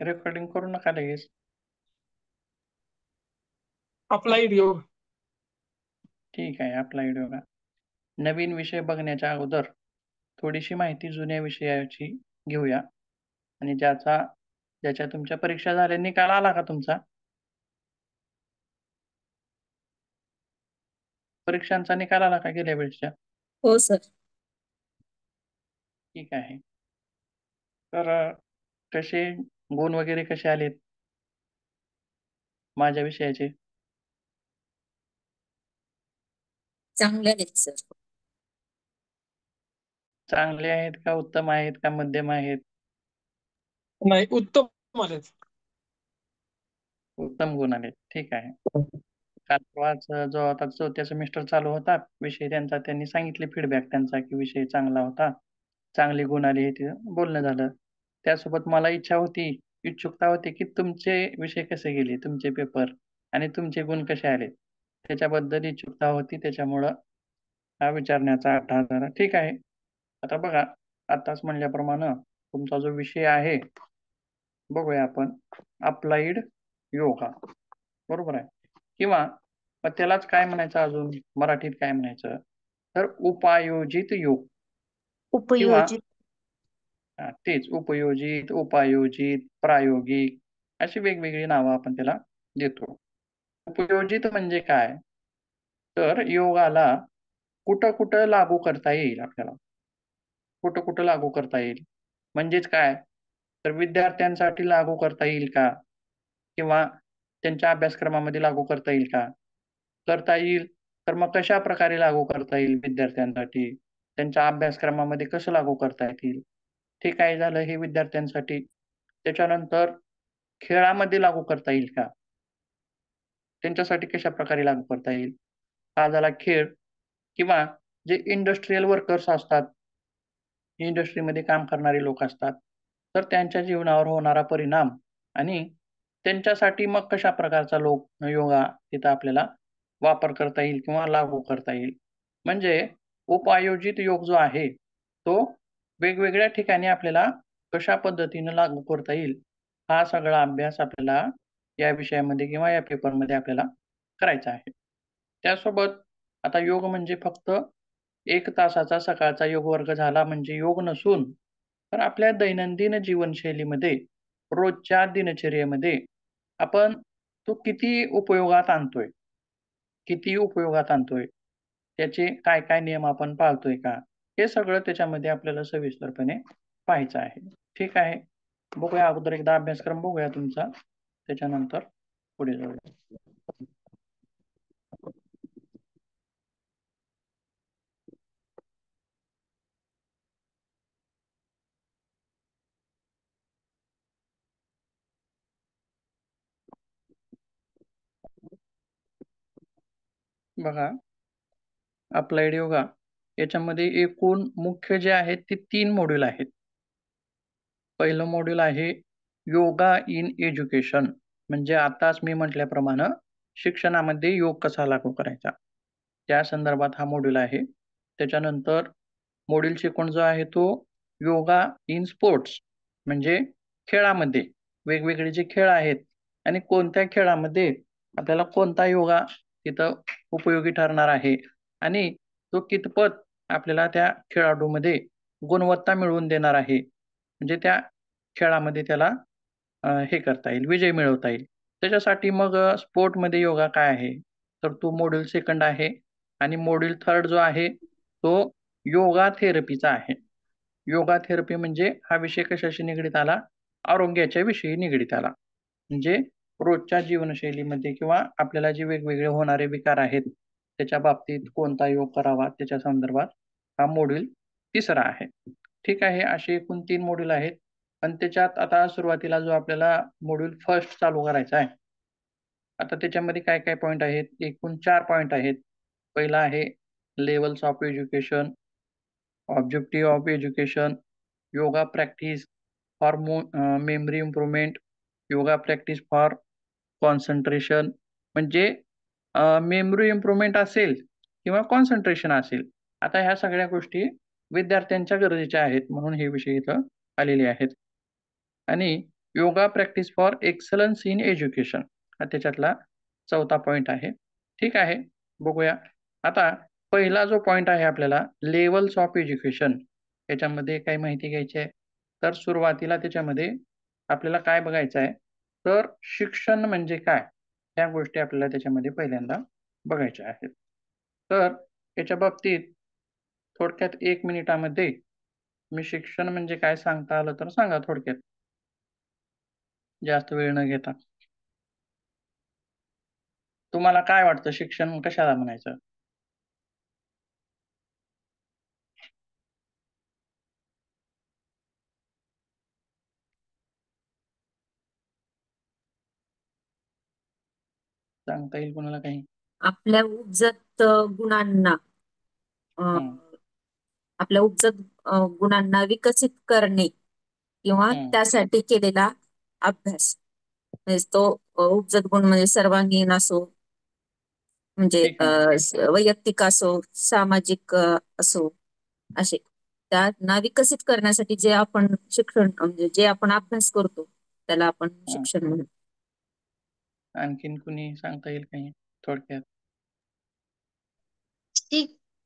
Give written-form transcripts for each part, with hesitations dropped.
Recording करू नका लगेच. अप्लाइड योग. ठीक आहे, अप्लाइड योगा. नवीन विषय बघण्याच्या अगोदर थोडीशी माहिती जुन्या विषयाची घेऊया आणि ज्याच्या तुमच्या परीक्षा झाल्या, निकाल आला का तुमचा? परीक्षांचा निकाल आला का गेल्या वेळेसच्या? हो सर. ठीक आहे. तर कसे गुण वगैरे कसे आलेत माझ्या विषयाचे? चांगले आहेत सर. चांगले आहेत का, उत्तम आहेत का, मध्यम आहेत? नाही, उत्तम आले. उत्तम गुण आलेत. ठीक आहे. काल परवाच जो आता चौथ्या सेमिस्टर चालू होता विषय त्यांचा, त्यांनी सांगितले फीडबॅक त्यांचा की विषय चांगला होता, चांगले गुण आले, हे ते बोलणं झालं. त्यासोबत मला इच्छुकता होती की तुमचे विषय कसे गेले, तुमचे पेपर आणि तुमचे गुण कसे आले, त्याच्याबद्दल इच्छुकता होती. त्याच्यामुळं हा विचारण्याचा अट्टा झाला. ठीक आहे. आता बघा, आताच म्हणल्याप्रमाणे तुमचा जो विषय आहे, बघूया आपण, अप्लाइड योगा, बरोबर आहे. किंवा मग त्यालाच काय म्हणायचं, अजून मराठीत काय म्हणायचं, तर उपायोजित योग किंवा उपयोजित. तेच उपयोजित, उपायोजित, प्रायोगिक अशी वेगवेगळी नावं आपण त्याला देतो. उपयोजित म्हणजे काय, तर योगाला कुठं कुठं लागू करता येईल, आपल्याला कुठं कुठं लागू करता येईल. म्हणजेच काय, तर विद्यार्थ्यांसाठी लागू करता येईल का, किंवा त्यांच्या अभ्यासक्रमामध्ये लागू करता येईल का, करता येईल तर मग कशा प्रकारे लागू करता येईल विद्यार्थ्यांसाठी, त्यांच्या अभ्यासक्रमामध्ये कसं लागू करता येईल. ठीक आहे, झालं हे विद्यार्थ्यांसाठी. त्याच्यानंतर खेळामध्ये लागू करता येईल का, त्यांच्यासाठी कशा प्रकारे लागू करता येईल. हा झाला खेळ. किंवा जे इंडस्ट्रियल वर्कर्स असतात, इंडस्ट्रीमध्ये काम करणारे लोक असतात, तर त्यांच्या जीवनावर होणारा परिणाम आणि त्यांच्यासाठी मग कशा प्रकारचा योगा तिथं आपल्याला वापर करता येईल किंवा लागू करता येईल. म्हणजे उपायोजित योग जो आहे तो वेगवेगळ्या ठिकाणी आपल्याला कशा पद्धतीने लागू करता येईल, हा सगळा अभ्यास आपल्याला या विषयामध्ये किंवा या पेपरमध्ये आपल्याला करायचा आहे. त्यासोबत आता योग म्हणजे फक्त 1 तासाचा सकाळचा योग वर्ग झाला म्हणजे योग नसून, तर आपल्या दैनंदिन जीवनशैलीमध्ये, रोजच्या दिनचर्येमध्ये आपण तो किती उपयोगात आणतोय, त्याचे काय काय नियम आपण पाळतोय का, हे सगळं त्याच्यामध्ये आपल्याला सविस्तरपणे पाहायचं आहे. ठीक आहे. बघूया, अगोदर एकदा अभ्यासक्रम बघूया तुमचा, त्याच्यानंतर पुढे जाऊया. बघा, अप्लाइड योगा याच्यामध्ये एकूण मुख्य जे आहेत ते 3 मॉड्यूल आहेत. पहिलं मॉड्यूल आहे योगा इन एज्युकेशन, म्हणजे आताच मी म्हटल्याप्रमाणे शिक्षणामध्ये योग कसा लागू करायचा, त्या संदर्भात हा मॉड्यूल आहे. त्याच्यानंतर मॉड्यूल सेकंड जो आहे तो योगा इन स्पोर्ट्स, म्हणजे खेळामध्ये वेगवेगळे जे खेळ आहेत आणि कोणत्या खेळामध्ये आपल्याला कोणता योगा तिथं उपयोगी ठरणार आहे आणि तो कितपत आपल्याला त्या खेळाडूमध्ये गुणवत्ता मिळवून देणार आहे, म्हणजे त्या खेळामध्ये त्याला हे करता येईल, विजय मिळवता येईल. त्याच्यासाठी मग स्पोर्टमध्ये योगा काय आहे, तर तो मॉड्यूल सेकंड आहे. आणि मॉड्यूल थर्ड जो आहे तो योगा थेरपीचा आहे. योगा थेरपी म्हणजे हा विषय कशाशी निगडीत आला, आरोग्याच्या विषयी निगडीत आला. म्हणजे रोजच्या जीवनशैलीमध्ये किंवा आपल्याला जे वेगवेगळे होणारे विकार आहेत त्याच्या बाबतीत कोणता योग करावा, त्याच्या संदर्भात हा मॉड्यूल तिसरा आहे. ठीक आहे, असे एकूण 3 मॉड्यूल आहेत. पण त्याच्यात आता सुरुवातीला जो आपल्याला मॉड्यूल फर्स्ट चालू करायचा आहे, आता त्याच्यामध्ये काय काय पॉईंट आहेत, एकूण 4 पॉईंट आहेत. पहिला आहे levels of education, objective of education, yoga practice for memory improvement, yoga practice for concentration. म्हणजे मेमरी इम्प्रूव्हमेंट असेल किंवा कॉन्सन्ट्रेशन असेल, आता ह्या सगळ्या गोष्टी विद्यार्थ्यांच्या गरजेच्या आहेत, म्हणून हे विषय इथं आलेले आहेत. आणि yoga practice for excellence in education हा त्याच्यातला 4था पॉइंट आहे. ठीक आहे, बघूया. आता पहिला जो पॉइंट आहे आपल्याला लेवल्स ऑफ एज्युकेशन, याच्यामध्ये काय माहिती घ्यायची आहे. तर सुरुवातीला त्याच्यामध्ये आपल्याला काय बघायचं आहे, तर शिक्षण म्हणजे काय, ह्या गोष्टी आपल्याला त्याच्यामध्ये पहिल्यांदा बघायच्या आहेत. तर याच्या बाबतीत थोडक्यात 1 मिनिटामध्ये मी शिक्षण म्हणजे काय सांगता आलं तर सांगा थोडक्यात, जास्त वेळ न घेता. तुम्हाला काय वाटतं शिक्षण कशाला म्हणायचं? सांगता येईल कोणाला काही? आपल्या उपजत गुणांना अ, हं, आपल्या उपजत गुणांना विकसित करणे किंवा हं. त्यासाठी केलेला अभ्यास. म्हणजे तो उपजत गुण म्हणजे सर्वांगीण असो, म्हणजे ठीक आहे. वैयक्तिक असो, सामाजिक असो, असे त्यांना विकसित करण्यासाठी जे आपण शिक्षण म्हणजे जे आपण अभ्यास करतो त्याला आपण हं. शिक्षण म्हणतो. आणखीन कुणी सांगता येईल काही थोडक्यात?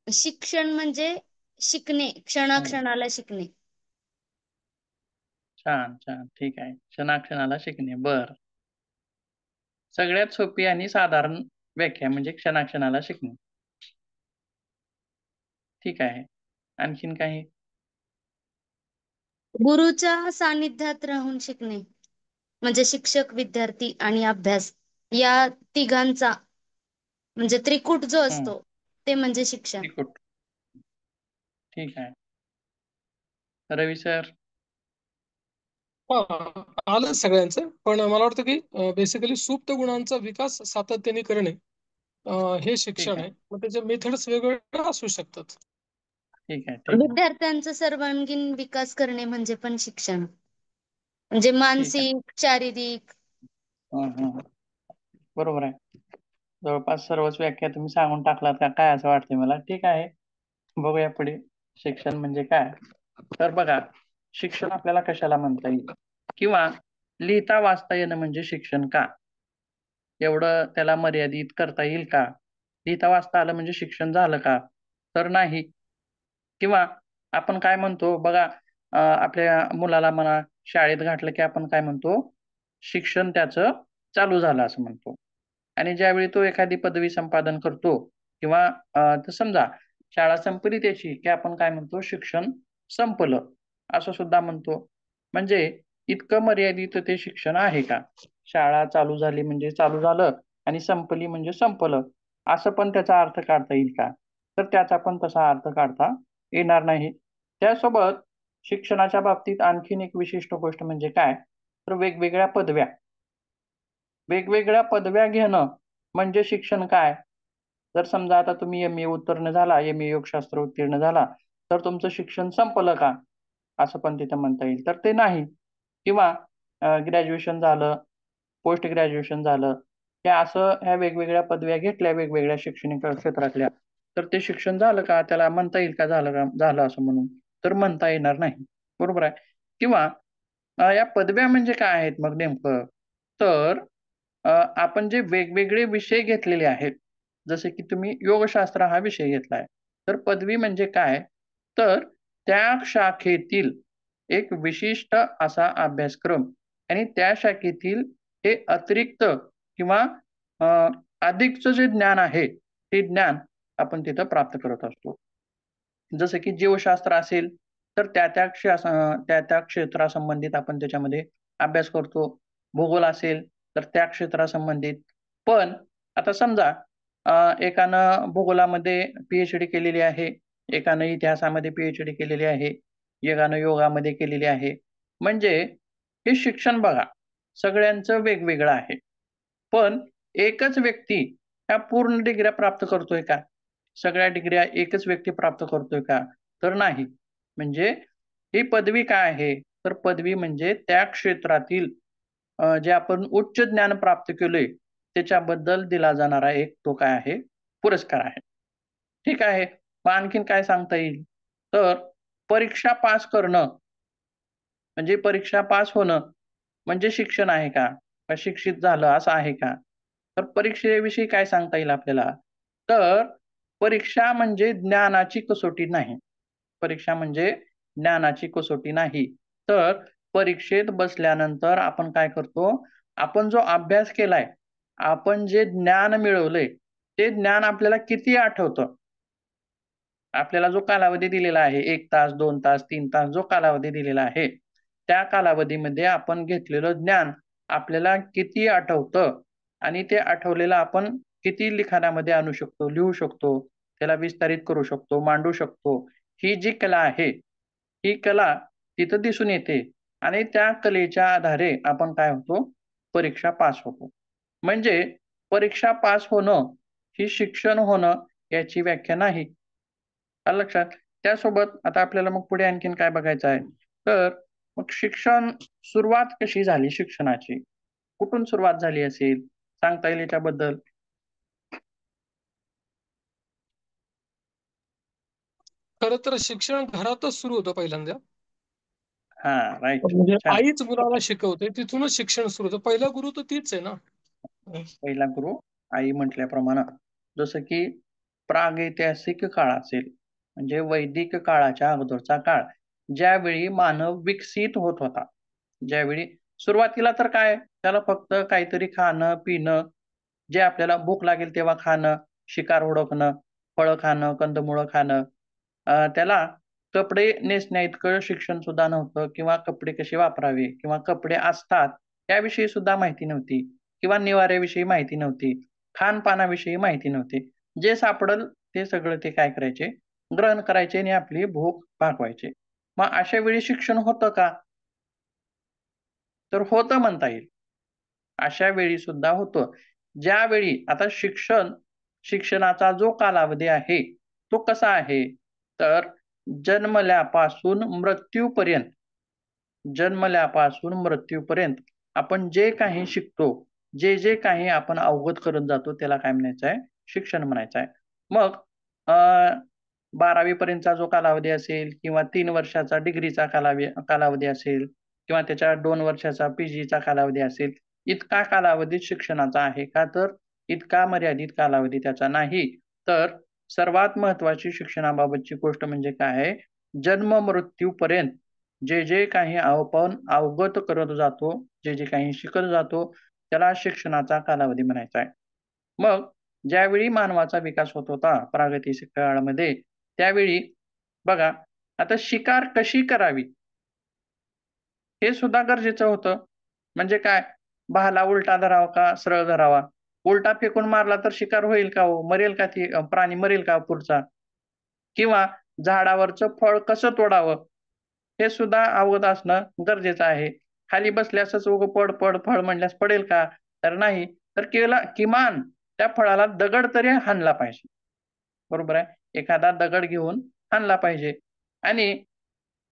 शिक्षण म्हणजे शिकणे, हं. क्षणाक्षणाला शिकणे. छान, छान. ठीक आहे. क्षणाक्षणाला शिकणे. बरं. सगळ्यात सोपी आणि साधारण व्याख्या म्हणजे क्षणाक्षणाला शिकणे. ठीक आहे. आणखीन काही? गुरुच्या सानिध्यात राहून शिकणे म्हणजे शिक्षक, विद्यार्थी आणि अभ्यास या तिघांचा म्हणजे त्रिकूट जो हं. असतो ते म्हणजे शिक्षण. त्रिकूट. ठीक आहे. रवी सर? हा, आलं सगळ्यांचं. पण मला वाटतं की बेसिकली सुप्त गुणांचा विकास सातत्याने करणे हे ठीक शिक्षण आहे. आहे. मग त्याचे मेथड्स वेगवेगळे असू शकतात. ठीक आहे, ठीक आहे. विद्यार्थ्यांचा सर्वांगीण विकास करणे म्हणजे पण शिक्षण. म्हणजे ठीक आहे. मानसिक, शारीरिक. हं, हं. बरोबर आहे. जवळपास सर्वच व्याख्या तुम्ही सांगून टाकलात का काय असं वाटतंय मला. ठीक आहे. बघूया पुढे शिक्षण म्हणजे काय? तर बघा, शिक्षण आपल्याला कशाला म्हणता येईल? किंवा लिहिता वाचता येणं म्हणजे शिक्षण का? एवढं त्याला मर्यादित करता येईल का? लिहिता वाचता आलं म्हणजे शिक्षण झालं का? तर नाही. किंवा आपण काय म्हणतो बघा, आपल्या मुलाला म्हणा शाळेत घातलं की आपण काय म्हणतो? शिक्षण त्याचं चालू झालं असं म्हणतो. आणि ज्यावेळी तो एखादी पदवी संपादन करतो किंवा तर समजा शाळा संपली त्याची, की आपण काय म्हणतो? शिक्षण संपलं, असं सुद्धा म्हणतो. म्हणजे इतकं मर्यादित ते शिक्षण आहे का? शाळा चालू झाली म्हणजे चालू झालं आणि संपली म्हणजे संपलं, असं पण त्याचा अर्थ काढता येईल का? तर त्याचा पण तसा अर्थ काढता येणार नाही. त्यासोबत शिक्षणाच्या बाबतीत आणखीन एक विशिष्ट गोष्ट म्हणजे काय? तर वेगवेगळ्या पदव्या. वेगवेगळ्या पदव्या घेणं म्हणजे शिक्षण काय? जर समजा आता तुम्ही एम-ए उत्तीर्ण झाला, एम-ए योगशास्त्र उत्तीर्ण झाला, तर तुमचं शिक्षण संपलं का? असं पण तिथं म्हणता येईल. तर ते नाही. किंवा ग्रॅज्युएशन झालं, पोस्ट ग्रॅज्युएशन झालं, हे असं ह्या वेगवेगळ्या पदव्या घेतल्या वेगवेगळ्या शैक्षणिक क्षेत्रातल्या, तर ते शिक्षण झालं का? त्याला म्हणता येईल का झालं का? झालं असं म्हणून? तर म्हणता येणार नाही. बरोबर आहे. किंवा या पदव्या म्हणजे काय आहेत मग नेमकं? तर आपण जे वेगवेगळे विषय घेतलेले आहेत, जसे की तुम्ही योगशास्त्र हा विषय घेतलाय. तर पदवी म्हणजे काय? तर त्या शाखेतील एक विशिष्ट असा अभ्यासक्रम आणि त्या शाखेतील हे अतिरिक्त किंवा अ, अधिकचं जे ज्ञान आहे, ते ज्ञान आपण तिथं प्राप्त करत असतो. जसं की जीवशास्त्र असेल, तर त्या-त्या क्षेत्रासंबंधित आपण त्याच्यामध्ये अभ्यास करतो. भूगोल असेल, तर त्या क्षेत्रासंबंधित. पण आता समजा एकानं भूगोलामध्ये पी-एच-डी केलेली आहे, एकानं इतिहासामध्ये पी-एच-डी केलेली आहे, एकानं योगामध्ये केलेली आहे. म्हणजे हे शिक्षण बघा, सगळ्यांचं वेगवेगळं आहे. पण एकच व्यक्ती ह्या पूर्ण डिग्र्या प्राप्त करतोय का? सगळ्या डिग्र्या एकच व्यक्ती प्राप्त करतोय का? तर नाही. म्हणजे ही पदवी काय आहे? तर पदवी म्हणजे त्या क्षेत्रातील जे आपण उच्च ज्ञान प्राप्त केलोय, त्याच्याबद्दल दिला जाणारा एक तो काय आहे? पुरस्कार आहे. ठीक आहे. मग आणखीन काय सांगता येईल? तर परीक्षा पास करणं म्हणजे परीक्षा पास होणं म्हणजे शिक्षण आहे का? का शिक्षित झालं असं आहे का? तर परीक्षेविषयी काय सांगता येईल आपल्याला? तर परीक्षा म्हणजे ज्ञानाची कसोटी नाही. परीक्षा म्हणजे ज्ञानाची कसोटी नाही. तर परीक्षेत बसल्यानंतर आपण काय करतो? आपण जो अभ्यास केलाय, आपण जे ज्ञान मिळवलंय, ते ज्ञान आपल्याला किती आठवतं? आपल्याला जो कालावधी दिलेला आहे 1 तास, 2 तास, 3 तास जो कालावधी दिलेला आहे, त्या कालावधीमध्ये आपण घेतलेलं ज्ञान आपल्याला किती आठवतं आणि ते आठवलेलं आपण किती लिखाणामध्ये आणू शकतो, लिहू शकतो, त्याला विस्तारित करू शकतो, मांडू शकतो. ही जी कला आहे, ही कला तिथं दिसून येते आणि त्या कलेच्या आधारे आपण काय होतो? परीक्षा पास होतो. म्हणजे परीक्षा पास होणं, ही शिक्षण होणं याची व्याख्या नाही. आलं लक्षात? त्यासोबत आता आपल्याला मग पुढे आणखीन काय बघायचं आहे? तर मग शिक्षण सुरुवात कशी झाली शिक्षणाची? कुठून सुरुवात झाली असेल? सांगता येईल याच्याबद्दल? खरं तर शिक्षण घरातच सुरू होतं पहिल्यांदा. हां, राइट. म्हणजे छान. आईच मुलाला शिकवते, तिथूनच शिक्षण सुरू होतं. पहिला गुरु तर तीच आहे ना. पहिला गुरु आई म्हटल्याप्रमाणे जसं की प्रागैतिहासिक काळ असेल, म्हणजे वैदिक काळाच्या अगोदरचा काळ, ज्यावेळी मानव विकसित होत होता. ज्यावेळी सुरुवातीला तर काय, त्याला फक्त काहीतरी खाणं, पिणं, जे आपल्याला भूक लागेल तेव्हा खाणं, शिकार हुडकणं, फळं खाणं, कंदमुळं खाणं. त्याला कपडे नेसण्याइतकं शिक्षण सुद्धा नव्हतं किंवा कपडे कसे वापरावे किंवा कपडे असतात याविषयी सुद्धा माहिती नव्हती किंवा निवाऱ्याविषयी माहिती नव्हती. खानपानाविषयी माहिती नव्हती. जे सापडल ते सगळं ते काय करायचे, ग्रहण करायचे आणि आपली भूक भागवायचे. मग अशा वेळी शिक्षण होतं का? तर होतं म्हणता येईल. अशा वेळी सुद्धा होतं. ज्यावेळी आता शिक्षणाचा जो कालावधी आहे, तो कसा आहे? तर जन्मल्यापासून मृत्यूपर्यंत जन्मल्यापासून मृत्यूपर्यंत आपण जे काही शिकतो, जे काही आपण अवगत करत जातो, त्याला काय म्हणायचं आहे? शिक्षण म्हणायचं आहे. मग अ, 12वी पर्यंतचा जो कालावधी असेल किंवा 3 वर्षाचा डिग्रीचा कालावधी असेल किंवा त्याच्या 2 वर्षाचा पी-जीचा कालावधी असेल, इतका कालावधी शिक्षणाचा आहे का? तर इतका मर्यादित कालावधी त्याचा नाही. तर सर्वात महत्त्वाची शिक्षणाबाबतची गोष्ट म्हणजे काय आहे? जन्म-मृत्यूपर्यंत जे काही आपण अवगत करत जातो, जे काही शिकत जातो, त्याला शिक्षणाचा कालावधी म्हणायचा आहे. मग ज्यावेळी मानवाचा विकास होत होता प्रागैतिहासिक काळामध्ये, त्यावेळी बघा, आता शिकार कशी करावी, हे सुद्धा गरजेचं होतं. म्हणजे काय? भाला उलटा धरावा का सरळ धरावा? उलटा फेकून मारला तर शिकार होईल का हो? मरेल का ती प्राणी मरेल का पुढचा? किंवा झाडावरचं फळ कसं तोडावं? हे सुद्धा अवगत असणं गरजेचं आहे. खाली बसल्यासच उगं पड, पड, फळ म्हणल्यास पडेल का? तर नाही. तर किमान त्या फळाला दगड तरी हाणला पाहिजे. बरोबर आहे. एखादा दगड घेऊन हाणला पाहिजे आणि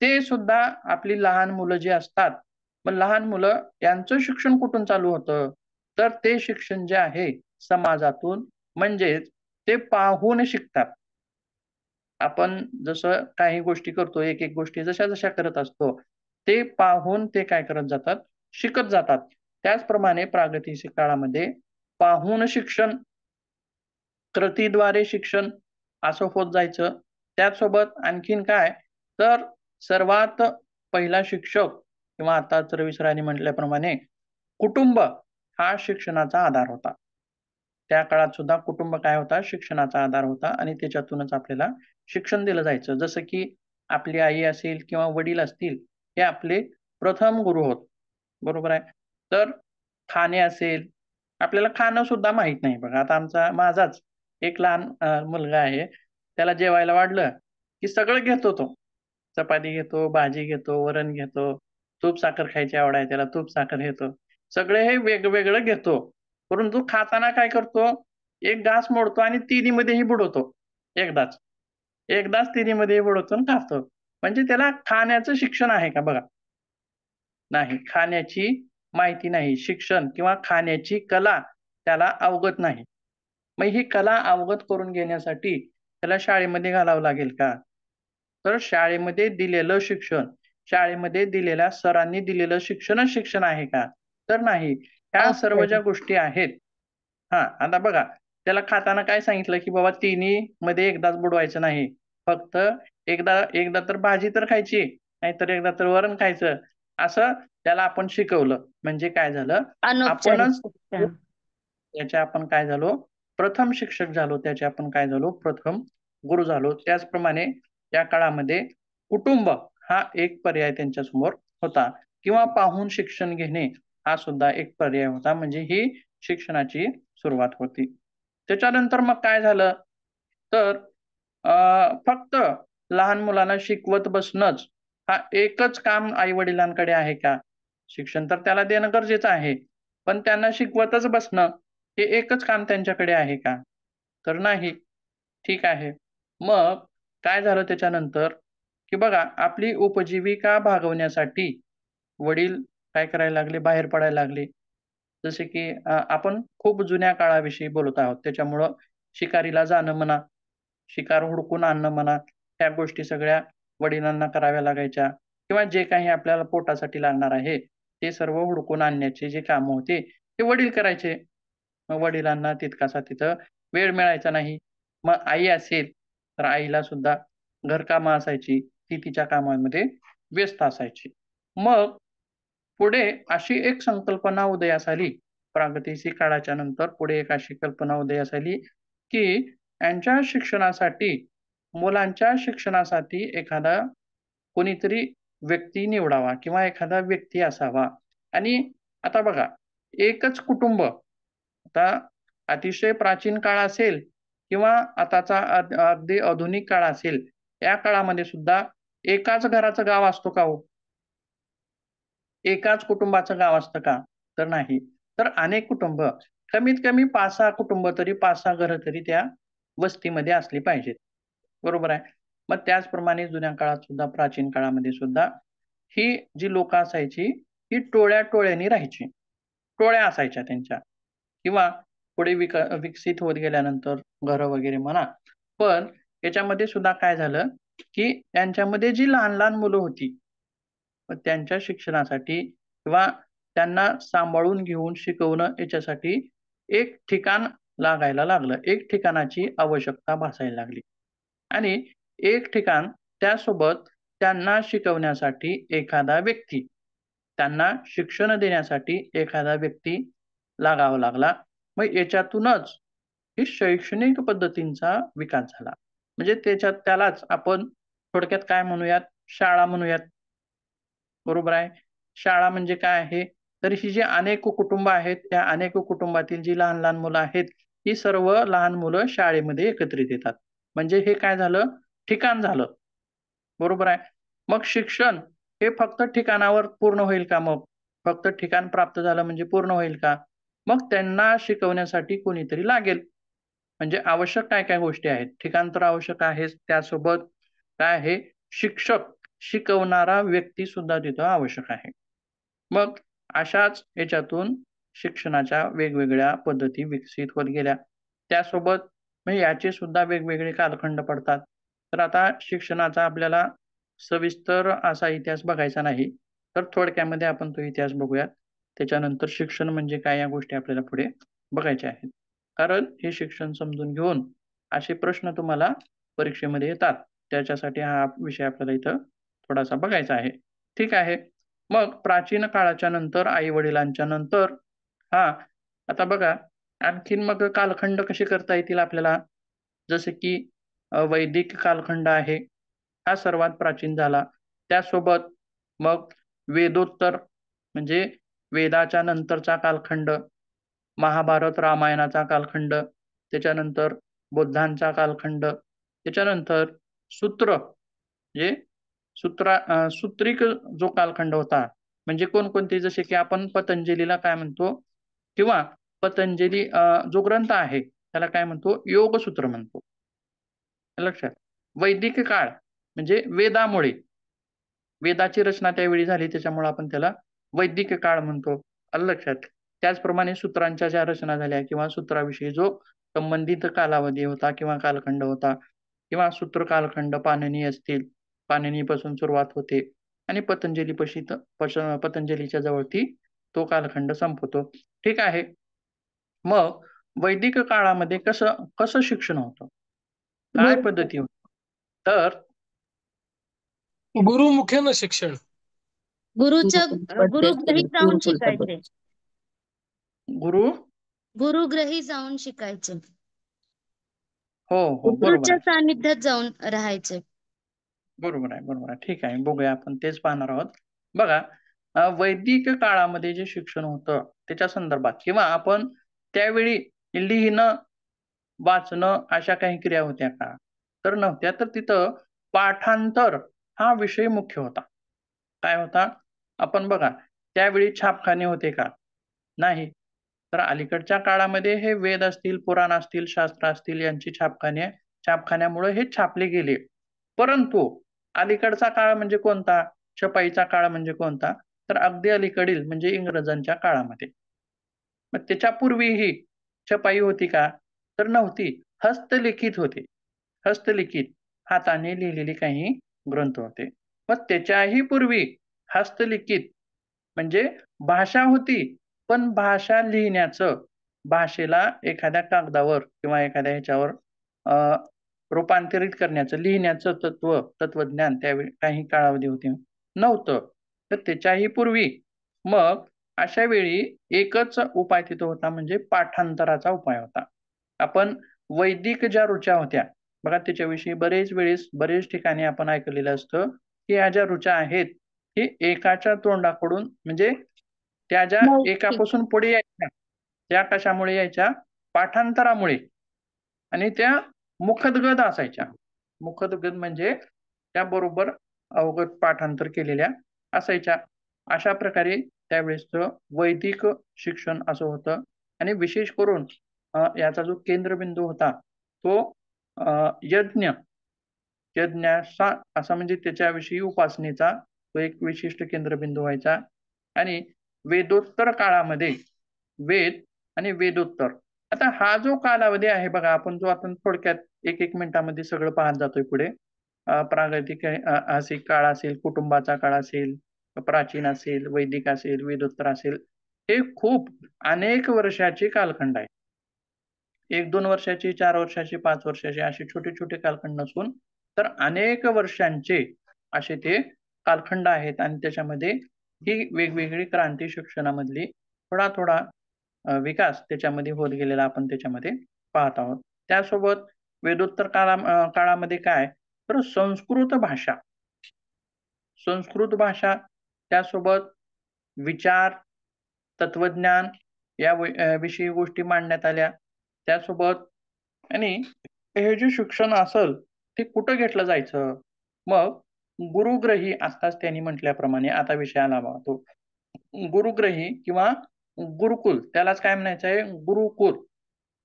ते सुद्धा आपली लहान मुलं जी असतात, मग लहान मुलं यांचं शिक्षण कुठून चालू होतं? तर ते शिक्षण जे आहे समाजातून म्हणजेच ते पाहून शिकतात. आपण जसं काही गोष्टी करतो, एक-एक गोष्टी जशा-जशा करत असतो, ते पाहून ते काय करत जातात, शिकत जातात. त्याचप्रमाणे प्रागैतिहासिक काळामध्ये पाहून शिक्षण, कृतीद्वारे शिक्षण असं होत जायचं. त्याचसोबत आणखीन काय, तर सर्वात पहिला शिक्षक किंवा आता रवी सरांनी म्हटल्याप्रमाणे कुटुंब हा शिक्षणाचा आधार होता. त्या काळात सुद्धा कुटुंब काय होता? शिक्षणाचा आधार होता आणि त्याच्यातूनच आपल्याला शिक्षण दिलं जायचं. जसं की आपली आई असेल किंवा वडील असतील, हे आपले प्रथम गुरु होत. बरोबर आहे. तर खाणे असेल, आपल्याला खाणं सुद्धा माहीत नाही बघा. आता माझाच एक लहान मुलगा आहे. त्याला जेवायला वाढलं, की सगळं घेतो तो. चपाती घेतो, भाजी घेतो, वरण घेतो, तूप साखर खायची आवड आहे त्याला, तूप साखर घेतो. सगळे हे वेगवेगळं घेतो. परंतु खाताना काय करतो, एक घास मोडतो आणि तिन्हीमध्येही बुडवतो एकदाच. एकदाच तिन्हीमध्येही बुडवतो आणि खातो. म्हणजे त्याला खाण्याचं शिक्षण आहे का बघा? नाही. खाण्याची माहिती नाही. शिक्षण किंवा खाण्याची कला त्याला अवगत नाही. मग ही कला अवगत करून घेण्यासाठी त्याला शाळेमध्ये घालावं लागेल का? तर शाळेमध्ये दिलेलं शिक्षण शाळेमध्ये दिलेल्या सरांनी दिलेलं शिक्षणच शिक्षण आहे का? तर नाही. ह्या सर्व ज्या गोष्टी आहेत, आता बघा, त्याला खाताना काय सांगितलं, की बाबा तिन्ही मध्ये एकदाच बुडवायचं नाही. फक्त एकदा एकदा तर भाजी तर खायची, नाहीतर एकदा तर वरण खायचं. असं त्याला आपण शिकवलं. म्हणजे काय झालं, अनौपचारिक आपणच शिक्षण. त्याचे आपण काय झालो, प्रथम शिक्षक झालो. त्याचे आपण काय झालो, प्रथम गुरु झालो. त्याचप्रमाणे त्या काळामध्ये कुटुंब हा एक पर्याय त्यांच्यासमोर होता किंवा पाहून शिक्षण घेणे हा सुद्धा एक पर्याय होता. म्हणजे ही शिक्षणाची सुरुवात होती. त्याच्यानंतर मग काय झालं, तर फक्त लहान मुलांना शिकवत बसणंच हा एकच काम आई-वडिलांकडे आहे का? शिक्षण तर त्याला देणं गरजेचं आहे. पण त्यांना शिकवतच बसणं हे एकच काम त्यांच्याकडे आहे का? तर नाही. ठीक आहे. मग काय झालं त्याच्यानंतर, की बघा, आपली उपजीविका भागवण्यासाठी वडील काय करायला लागले, बाहेर पडायला लागले. जसे की आपण खूप जुन्या काळाविषयी बोलत आहोत. त्याच्यामुळं शिकारीला जाणं म्हणा, शिकार हुडकून आणणं म्हणा, ह्या गोष्टी सगळ्या वडिलांना कराव्या लागायच्या किंवा जे काही आपल्याला पोटासाठी लागणार आहे, ते सर्व हुडकून आणण्याचे जे कामं होते, ते वडील करायचे. मग वडिलांना तितकासा तिथं वेळ मिळायचा नाही. मग आई असेल, तर आईला सुद्धा घरकामं असायची. ती तिच्या कामामध्ये व्यस्त असायची. मग पुढे अशी एक संकल्पना उदयास आली. प्रागैतिहासिक काळाच्या नंतर पुढे एक अशी कल्पना उदयास आली, की यांच्या शिक्षणासाठी, मुलांच्या शिक्षणासाठी एखादा कोणीतरी व्यक्ती निवडावा किंवा एखादा व्यक्ती असावा. आणि आता बघा, एकच कुटुंब, आता अतिशय प्राचीन काळ असेल किंवा आताचा अगदी आधुनिक काळ असेल, या काळामध्ये सुद्धा एकाच घराचं गाव असतो का हो? एकाच कुटुंबाचं गाव असतं का? तर नाही. तर अनेक कुटुंब, कमीत कमी 5-6 कुटुंब तरी, 5-6 घरं तरी त्या वस्तीमध्ये असली पाहिजेत. बरोबर आहे. मग त्याचप्रमाणे जुन्या काळात सुद्धा, प्राचीन काळामध्ये सुद्धा ही जी लोकं असायची, ही टोळ्या-टोळ्यांनी राहायची. टोळ्या असायच्या त्यांच्या किंवा पुढे विकसित होत गेल्यानंतर घरं वगैरे म्हणा. पण याच्यामध्ये सुद्धा काय झालं, की त्यांच्यामध्ये जी लहान-लहान मुलं होती, मग त्यांच्या शिक्षणासाठी किंवा त्यांना सांभाळून घेऊन शिकवणं याच्यासाठी एक ठिकाण लागायला लागलं. एक ठिकाणाची आवश्यकता भासायला लागली आणि एक ठिकाण, त्यासोबत त्यांना शिकवण्यासाठी एखादा व्यक्ती, त्यांना शिक्षण देण्यासाठी एखादा व्यक्ती लागावा लागला. मग याच्यातूनच ही शैक्षणिक पद्धतींचा विकास झाला. म्हणजे त्यालाच आपण थोडक्यात काय म्हणूयात, शाळा म्हणूयात. बरोबर आहे. शाळा म्हणजे काय आहे? तर ही जी अनेक कुटुंब आहेत, त्या अनेक कुटुंबातील जी लहान-लहान मुलं आहेत, ही सर्व लहान मुलं शाळेमध्ये एकत्रित येतात. म्हणजे हे काय झालं? ठिकाण झालं. बरोबर आहे. मग शिक्षण हे फक्त ठिकाणावर पूर्ण होईल का मग? फक्त ठिकाण प्राप्त झालं म्हणजे पूर्ण होईल का? मग त्यांना शिकवण्यासाठी कोणीतरी लागेल. म्हणजे आवश्यक काय-काय गोष्टी आहेत. ठिकाण तर आवश्यक आहेच. त्यासोबत काय आहे? शिक्षक, शिकवणारा व्यक्ती सुद्धा तिथं आवश्यक आहे. मग अशाच याच्यातून शिक्षणाच्या वेगवेगळ्या पद्धती विकसित होत गेल्या. त्यासोबत मग याचे सुद्धा वेगवेगळे कालखंड पडतात. तर आता शिक्षणाचा आपल्याला सविस्तर असा इतिहास बघायचा नाही. तर थोडक्यामध्ये आपण तो इतिहास बघूयात. त्याच्यानंतर शिक्षण म्हणजे काय, या गोष्टी आपल्याला पुढे बघायच्या आहेत. कारण हे शिक्षण समजून घेऊन असे प्रश्न तुम्हाला परीक्षेमध्ये येतात. त्याच्यासाठी हा विषय आपल्याला इथं थोडासा बघायचा आहे. ठीक आहे. मग प्राचीन काळाच्या नंतर, आई-वडिलांच्या नंतर आता बघा, आणखीन मग कालखंड कसे करता येतील आपल्याला? जसे की वैदिक कालखंड आहे. हा सर्वात प्राचीन झाला. त्यासोबत मग वेदोत्तर म्हणजे वेदाच्या नंतरचा कालखंड, महाभारत, रामायणाचा कालखंड, त्याच्यानंतर बुद्धांचा कालखंड, त्याच्यानंतर सूत्र म्हणजे सूत्रिक जो कालखंड होता, म्हणजे कोणकोणते, जसे की आपण पतंजलीला काय म्हणतो किंवा पतंजली जो ग्रंथ आहे त्याला काय म्हणतो, योगसूत्र म्हणतो. लक्षात. वैदिक काळ म्हणजे वेदामुळे, वेदाची रचना त्यावेळी झाली त्याच्यामुळे आपण त्याला वैदिक काळ म्हणतो. आलं लक्षात. त्याचप्रमाणे सूत्रांच्या ज्या रचना झाल्या किंवा सूत्राविषयी जो संबंधित कालावधी होता किंवा कालखंड होता किंवा सूत्र कालखंड पाणिनी असतील, पाणिनीपासून सुरुवात होते आणि पतंजलीच्या जवळती तो कालखंड संपतो. ठीक आहे. मग वैदिक काळामध्ये कसं कसं शिक्षण होतं? काय पद्धती होती? तर गुरुमुखेनं शिक्षण. गुरुच्या गुरुग्रही जाऊन गुरुकुल शिकायचे. पद्धत. गुरु गुरुग्रही जाऊन शिकायचे. हो हो बरोबर गुरुच्या आहे. सानिध्यात जाऊन राहायचे. बरोबर आहे, बरोबर आहे. ठीक आहे. बघूया आपण तेच पाहणार आहोत. बघा वैदिक काळामध्ये जे शिक्षण होतं त्याच्या संदर्भात किंवा आपण त्यावेळी लिहिणं, वाचणं अशा काही क्रिया होत्या का? तर नव्हत्या. तर तिथं पाठांतर हा विषय मुख्य होता. काय होता? आपण बघा त्यावेळी छापखाने होते का? नाही. तर अलीकडच्या काळामध्ये हे वेद असतील, पुराण असतील, शास्त्र असतील यांची छापखान्यामुळे हे छापले गेले. परंतु अलीकडचा काळ म्हणजे कोणता? छपाईचा काळ म्हणजे कोणता? तर अगदी अलीकडील म्हणजे इंग्रजांच्या काळामध्ये. मग त्याच्यापूर्वीही छपाई होती का? तर नव्हती. हस्तलिखित होते. हस्तलिखित हाताने लिहिलेले काही ग्रंथ होते. मग त्याच्याही पूर्वी हस्तलिखित म्हणजे भाषा होती, पण भाषा लिहिण्याचं, भाषेला एखाद्या कागदावर किंवा एखाद्या ह्याच्यावर अ, रूपांतरित करण्याचं, लिहिण्याचं तत्वज्ञान त्यावेळी काही कालावधी होती नव्हतं. तर त्याच्याही पूर्वी मग अशा वेळी एकच उपाय तिथं होता म्हणजे पाठांतराचा उपाय होता. आपण वैदिक ज्या ऋचा होत्या, बघा त्याच्याविषयी बरेच ठिकाणी आपण ऐकलेलं असतं, की ह्या ज्या ऋचा आहेत, हे एकाच्या तोंडाकडून म्हणजे त्या ज्या मौखिक. एकापासून पुढे यायच्या, त्या कशामुळे यायच्या? पाठांतरामुळे. आणि त्या मुखोद्गत असायच्या. मुखोद्गत म्हणजे त्याबरोबर अवगत पाठांतर केलेल्या असायच्या. अशा प्रकारे त्यावेळेसचं वैदिक शिक्षण असं होतं आणि विशेष करून याचा जो केंद्रबिंदू होता तो यज्ञ असा म्हणजे त्याच्याविषयी उपासनेचा तो एक विशिष्ट केंद्रबिंदू व्हायचा आणि वेदोत्तर काळामध्ये वेद आणि वेदोत्तर आता हा जो कालावधी आहे बघा आपण जो आपण थोडक्यात एक मिनिटामध्ये सगळं पाहत जातोय पुढे प्रागैतिक ऐतिहासिक काळ असेल, कुटुंबाचा काळ असेल, प्राचीन असेल, वैदिक असेल, वेदोत्तर असेल, हे खूप अनेक वर्षाचे कालखंड आहे. 1-2 वर्षाची, 4 वर्षाची, 5 वर्षाची असे छोटे-छोटे कालखंड नसून तर अनेक वर्षांचे असे ते कालखंड आहेत आणि त्याच्यामध्ये ही वेगवेगळी क्रांती शिक्षणामधली थोडा विकास त्याच्यामध्ये होत गेलेला आपण त्याच्यामध्ये पाहत आहोत. त्यासोबत वेदोत्तर काळामध्ये काय तर संस्कृत भाषा त्यासोबत विचार, तत्वज्ञान या विषयी गोष्टी मांडण्यात आल्या. त्यासोबत आणि हे जे शिक्षण असेल ते कुठं घेतलं जायचं? मग गुरुग्रही आत्ताच त्यांनी म्हटल्याप्रमाणे आता विषय आला बघा तो. गुरुग्रही किंवा गुरुकुल त्यालाच काय म्हणायचं आहे गुरुकुल.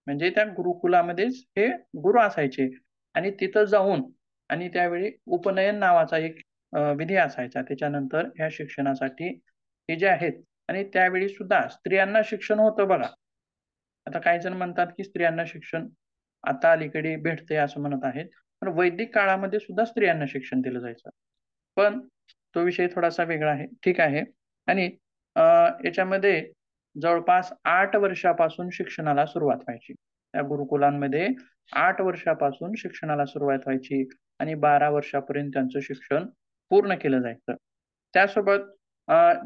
म्हणजे त्या गुरुकुलामध्येच हे गुरु असायचे आणि तिथं जाऊन आणि त्यावेळी उपनयन नावाचा एक विधी असायचा. त्याच्यानंतर ह्या शिक्षणासाठी हे जे आहेत आणि त्यावेळी सुद्धा स्त्रियांना शिक्षण होतं बघा. आता काही जण म्हणतात की स्त्रियांना शिक्षण आता अलीकडे भेटतंय असं म्हणत आहेत. पण वैदिक काळामध्ये सुद्धा स्त्रियांना शिक्षण दिलं जायचं. पण तो विषय थोडासा वेगळा आहे. ठीक आहे. आणि याच्यामध्ये जवळपास 8 वर्षापासून शिक्षणाला सुरुवात व्हायची. त्या गुरुकुलांमध्ये 8 वर्षापासून शिक्षणाला सुरुवात व्हायची आणि 12 वर्षापर्यंत त्यांचं शिक्षण पूर्ण केलं जायचं. त्यासोबत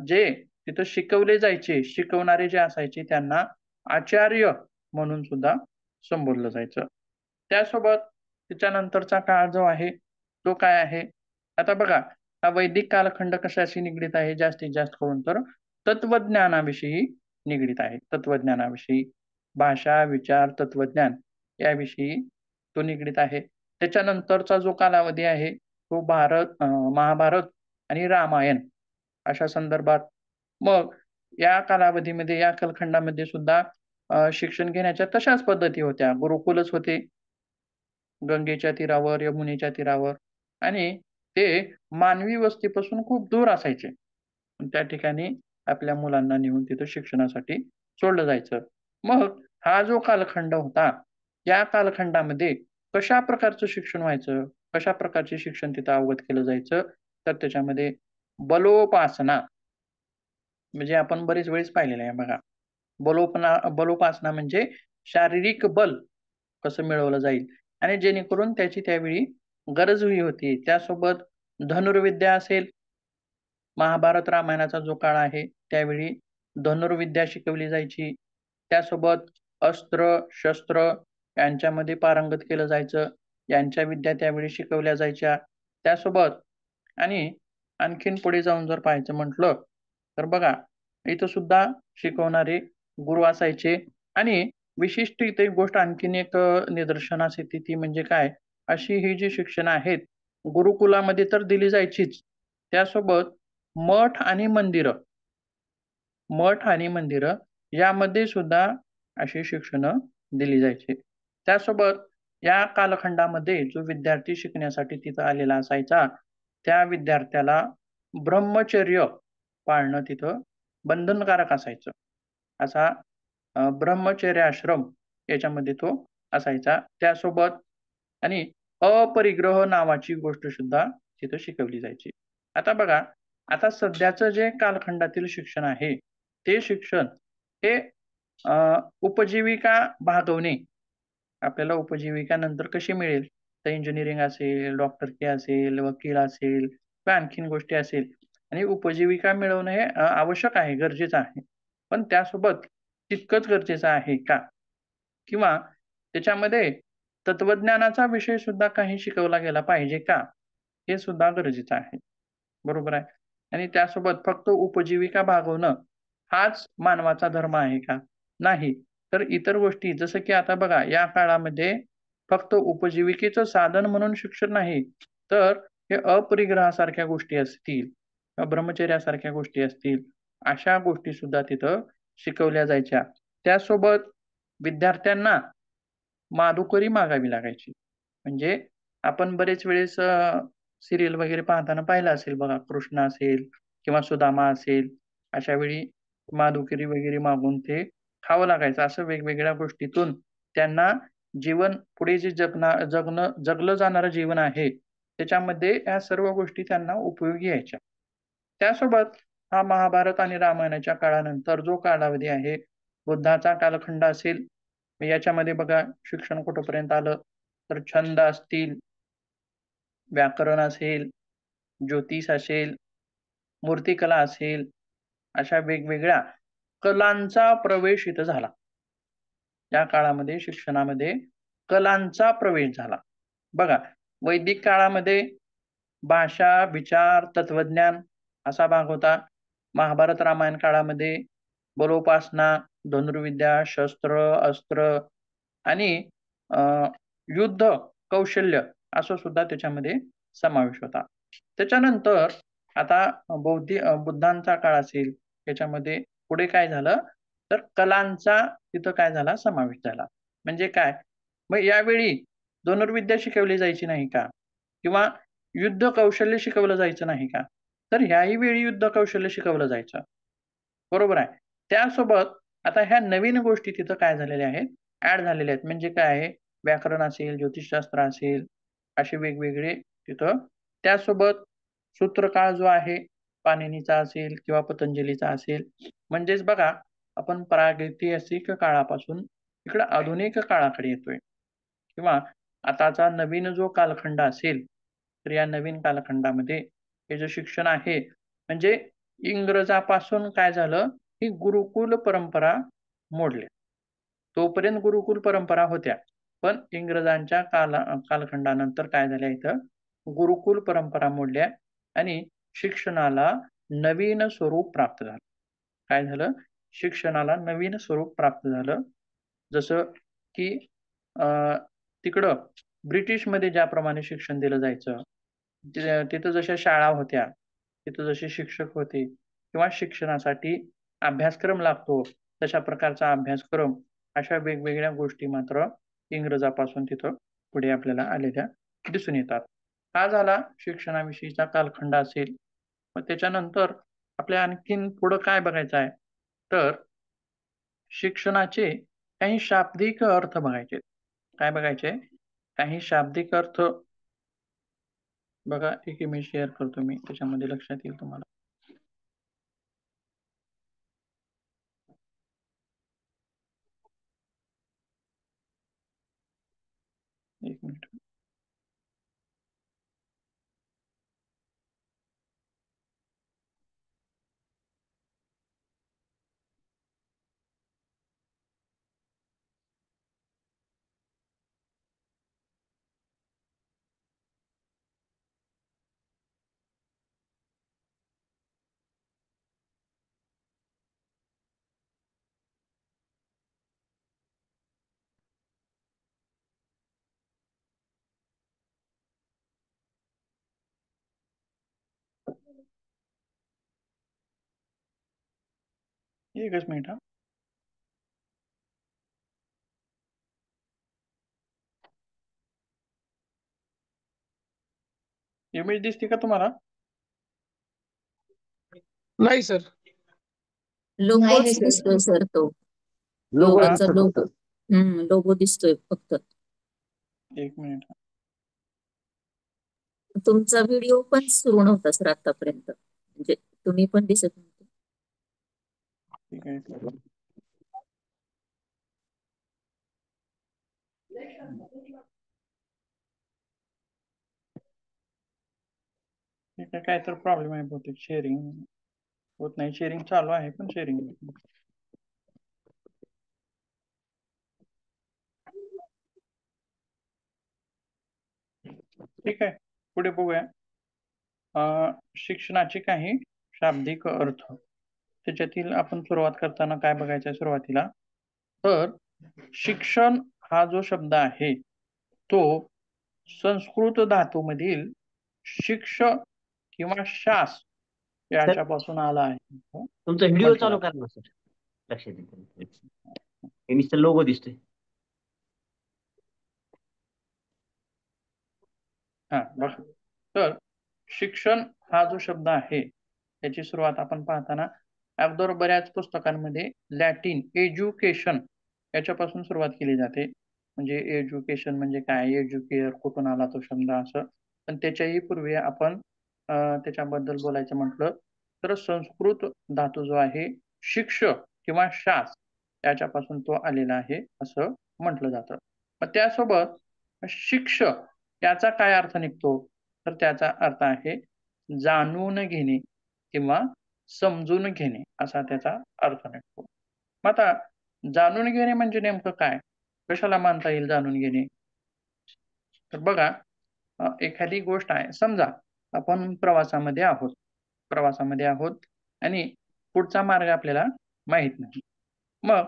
जे तिथं शिकवले जायचे, शिकवणारे जे असायचे त्यांना आचार्य म्हणून सुद्धा संबोधलं जायचं. त्यासोबत त्याच्यानंतरचा काळ जो आहे, तो काय आहे? आता बघा, हा वैदिक कालखंड कशाशी निगडीत आहे जास्तीत जास्त करून तर तत्वज्ञानाविषयी निगडीत आहे. तत्वज्ञानाविषयी भाषा, विचार, तत्वज्ञान याविषयी तो निगडीत आहे. त्याच्यानंतरचा जो कालावधी आहे, तो महाभारत आणि रामायण अशा संदर्भात. मग या कालावधीमध्ये, या कालखंडामध्ये सुद्धा शिक्षण घेण्याच्या तशाच पद्धती होत्या. गुरुकुलच होते. गंगेच्या तीरावर, यमुनेच्या तीरावर आणि ते मानवी वस्तीपासून खूप दूर असायचे. त्या ठिकाणी आपल्या मुलांना नेऊन तिथं शिक्षणासाठी सोडलं जायचं. मग हा जो कालखंड होता, या कालखंडामध्ये कशा प्रकारचं शिक्षण व्हायचं? कशा प्रकारचे शिक्षण तिथं अवगत केलं जायचं? तर त्याच्यामध्ये बलोपासना म्हणजे आपण बरेच वेळेस पाहिलेलं आहे बघा. बलोपासना म्हणजे शारीरिक बल कसं मिळवलं जाईल आणि जेणेकरून त्याची त्यावेळी गरजही होती. त्यासोबत धनुर्विद्या असेल, महाभारत रामायणाचा जो काळ आहे त्यावेळी धनुर्विद्या शिकवली जायची. त्यासोबत अस्त्र, शस्त्र यांच्यामध्ये पारंगत केलं जायचं. यांच्या विद्या त्यावेळी शिकवल्या जायच्या. त्यासोबत आणि आणखीन पुढे जाऊन जर पाहायचं म्हटलं, तर बघा इथं सुद्धा शिकवणारे गुरु असायचे आणि विशिष्ट इथे एक गोष्ट आणखीन एक निदर्शनास येते ती म्हणजे काय, अशी ही जी शिक्षण आहेत, गुरुकुलामध्ये तर दिली जायचीच. त्यासोबत मठ आणि मंदिरं यामध्ये सुद्धा अशी शिक्षणं दिली जायची. त्यासोबत या कालखंडामध्ये जो विद्यार्थी शिकण्यासाठी तिथं आलेला असायचा, त्या विद्यार्थ्याला ब्रह्मचर्य पाळणं तिथं बंधनकारक असायचं. असा ब्रह्मचर्य आश्रम याच्यामध्ये तो असायचा. त्यासोबत आणि अपरिग्रह नावाची गोष्ट सुद्धा तिथं शिकवली जायची. आता बघा, आता सध्याचं जे कालखंडातील शिक्षण आहे, ते शिक्षण हे उपजीविका भागवणे, आपल्याला उपजीविका नंतर कशी मिळेल? तर इंजिनिअरिंग असेल, डॉक्टरकी असेल, वकील असेल किंवा आणखीन गोष्टी असेल आणि उपजीविका मिळवणं हे आवश्यक आहे, गरजेचं आहे. पण त्यासोबत तितकंच गरजेचं आहे का? किंवा त्याच्यामध्ये तत्वज्ञानाचा विषय सुद्धा काही शिकवला गेला पाहिजे का? हे सुद्धा गरजेचं आहे. बरोबर आहे. आणि त्यासोबत फक्त उपजीविका भागवणं हाच मानवाचा धर्म आहे का? नाही. तर इतर गोष्टी जसं की आता बघा या काळामध्ये फक्त उपजीविकेचं साधन म्हणून शिक्षण नाही, तर हे अपरिग्रहासारख्या गोष्टी असतील, ब्रह्मचर्यासारख्या गोष्टी असतील, अशा गोष्टी सुद्धा तिथं शिकवल्या जायच्या. त्यासोबत विद्यार्थ्यांना माधुकरी मागावी लागायची. म्हणजे आपण बरेच वेळेस सीरियल वगैरे पाहताना पाहिलं असेल बघा, कृष्ण असेल किंवा सुदामा असेल, अशा वेळी माधुकरी वगैरे मागून ते खावं लागायचं. असं वेगवेगळ्या गोष्टीतून त्यांना जीवन पुढे जे जगलं जाणारं जीवन आहे, त्याच्यामध्ये या सर्व गोष्टी त्यांना उपयोगी यायच्या. त्यासोबत हा महाभारत आणि रामायणाच्या काळानंतर जो कालावधी आहे, बुद्धाचा कालखंड असेल, याच्यामध्ये बघा शिक्षण कुठपर्यंत आलं, तर छंद असतील, व्याकरण असेल, ज्योतिष असेल, मूर्तिकला असेल, अशा वेगवेगळ्या कलांचा प्रवेश इथं झाला. या काळामध्ये शिक्षणामध्ये कलांचा प्रवेश झाला. बघा, वैदिक काळामध्ये भाषा, विचार, तत्वज्ञान असा भाग होता. महाभारत रामायण काळामध्ये बलोपासना, धनुर्विद्या, शस्त्र, अस्त्र आणि युद्ध कौशल्य असं सुद्धा त्याच्यामध्ये समावेश होता. त्याच्यानंतर आता बुद्धांचा काळ असेल, त्याच्यामध्ये पुढे काय झालं, तर कलांचा तिथं काय झाला समावेश झाला. म्हणजे काय, मग यावेळी धनुर्विद्या शिकवली जायची नाही का? किंवा युद्ध कौशल्य शिकवलं जायचं नाही का? तर ह्याही वेळी युद्ध कौशल्य शिकवलं जायचं. बरोबर आहे. त्यासोबत आता ह्या नवीन गोष्टी तिथं काय झालेल्या आहेत, ऍड झालेल्या आहेत. म्हणजे काय आहे, व्याकरण असेल, ज्योतिषशास्त्र असेल, असे वेगवेगळे तिथं. त्यासोबत सूत्रकाळ जो आहे, पाणिनीचा असेल किंवा पतंजलीचा असेल. म्हणजेच बघा, आपण प्रागैतिहासिक काळापासून इकडं आधुनिक काळाकडे येतोय किंवा आताचा नवीन जो कालखंड असेल, तर या नवीन कालखंडामध्ये हे जे शिक्षण आहे, म्हणजे इंग्रजापासून काय झालं, ही गुरुकुल परंपरा मोडल्या. तोपर्यंत गुरुकुल परंपरा होत्या. पण इंग्रजांच्या कालखंडानंतर काय झालं, इथं गुरुकुल परंपरा मोडल्या आणि शिक्षणाला नवीन स्वरूप प्राप्त झालं. काय झालं, शिक्षणाला नवीन स्वरूप प्राप्त झालं. जसं की तिकडं ब्रिटिशमध्ये ज्याप्रमाणे शिक्षण दिलं जायचं, तिथं जशा शाळा होत्या, तिथं जसे शिक्षक होते किंवा शिक्षणासाठी अभ्यासक्रम लागतो, तशा प्रकारचा अभ्यासक्रम, अशा वेगवेगळ्या गोष्टी मात्र इंग्रजापासून तिथं पुढे आपल्याला आलेल्या दिसून येतात. हा झाला शिक्षणाविषयीचा कालखंड असेल. मग त्याच्यानंतर आपल्या आणखीन पुढं काय बघायचं आहे, तर शिक्षणाचे काही शाब्दिक अर्थ बघायचे. काय बघायचे, काही शाब्दिक अर्थ बघा. एक इमेज शेअर करतो मी, त्याच्यामध्ये लक्षात येईल तुम्हाला. एक मिनिट. एकच मिनिट हा. इमेज दिसते का तुम्हाला? नाही सर. लोगोच दिसतोय सर तो. लोगो योगाचा दिसतो लोगो. फक्त. लोगो दिसतोय फक्त. एक मिनिट हा. तुमचा व्हिडिओ पण सुरू नव्हता सर आतापर्यंत, म्हणजे तुम्ही पण दिसत नव्हते. ठीक आहे. ठीक आहे, काय तर प्रॉब्लेम आहे बहुतेक. शेअरिंग होत नाही. शेअरिंग चालू आहे पण शेअरिंग होत नाही. ठीक आहे, पुढे बघूया. शिक्षणाचे काही शाब्दिक अर्थ. त्याच्यातील आपण सुरुवात करताना काय बघायचं आहे सुरुवातीला, तर शिक्षण हा जो शब्द आहे तो संस्कृत धातूमधील शिक्ष किंवा शास याच्यापासून आला आहे. तुमचा व्हिडिओ म्हटलं चालू जातं. करा ना सर. लक्षात येईल. हे नुसतं लोगो दिसतोय. हा बघा, तर शिक्षण हा जो शब्द आहे त्याची सुरुवात आपण पाहताना अगोदर बऱ्याच पुस्तकांमध्ये लॅटिन एज्युकेशन याच्यापासून सुरुवात केली जाते. म्हणजे एज्युकेशन म्हणजे काय, एज्युकेअर कुठून आला तो शब्द असं. पण त्याच्याही पूर्वी आपण त्याच्याबद्दल बोलायचं म्हटलं तर संस्कृत धातू जो आहे शिक्ष किंवा शास याच्यापासून तो आलेला आहे असं म्हटलं जातं. मग त्यासोबत शिक्ष याचा काय अर्थ निघतो, तर त्याचा अर्थ आहे जाणून घेणे किंवा समजून घेणे असा त्याचा अर्थ निघतो. मग आता जाणून घेणे म्हणजे नेमकं काय, कशाला मानता येईल जाणून घेणे? तर बघा, एखादी गोष्ट आहे, समजा आपण प्रवासामध्ये आहोत आणि पुढचा मार्ग आपल्याला माहित नाही. मग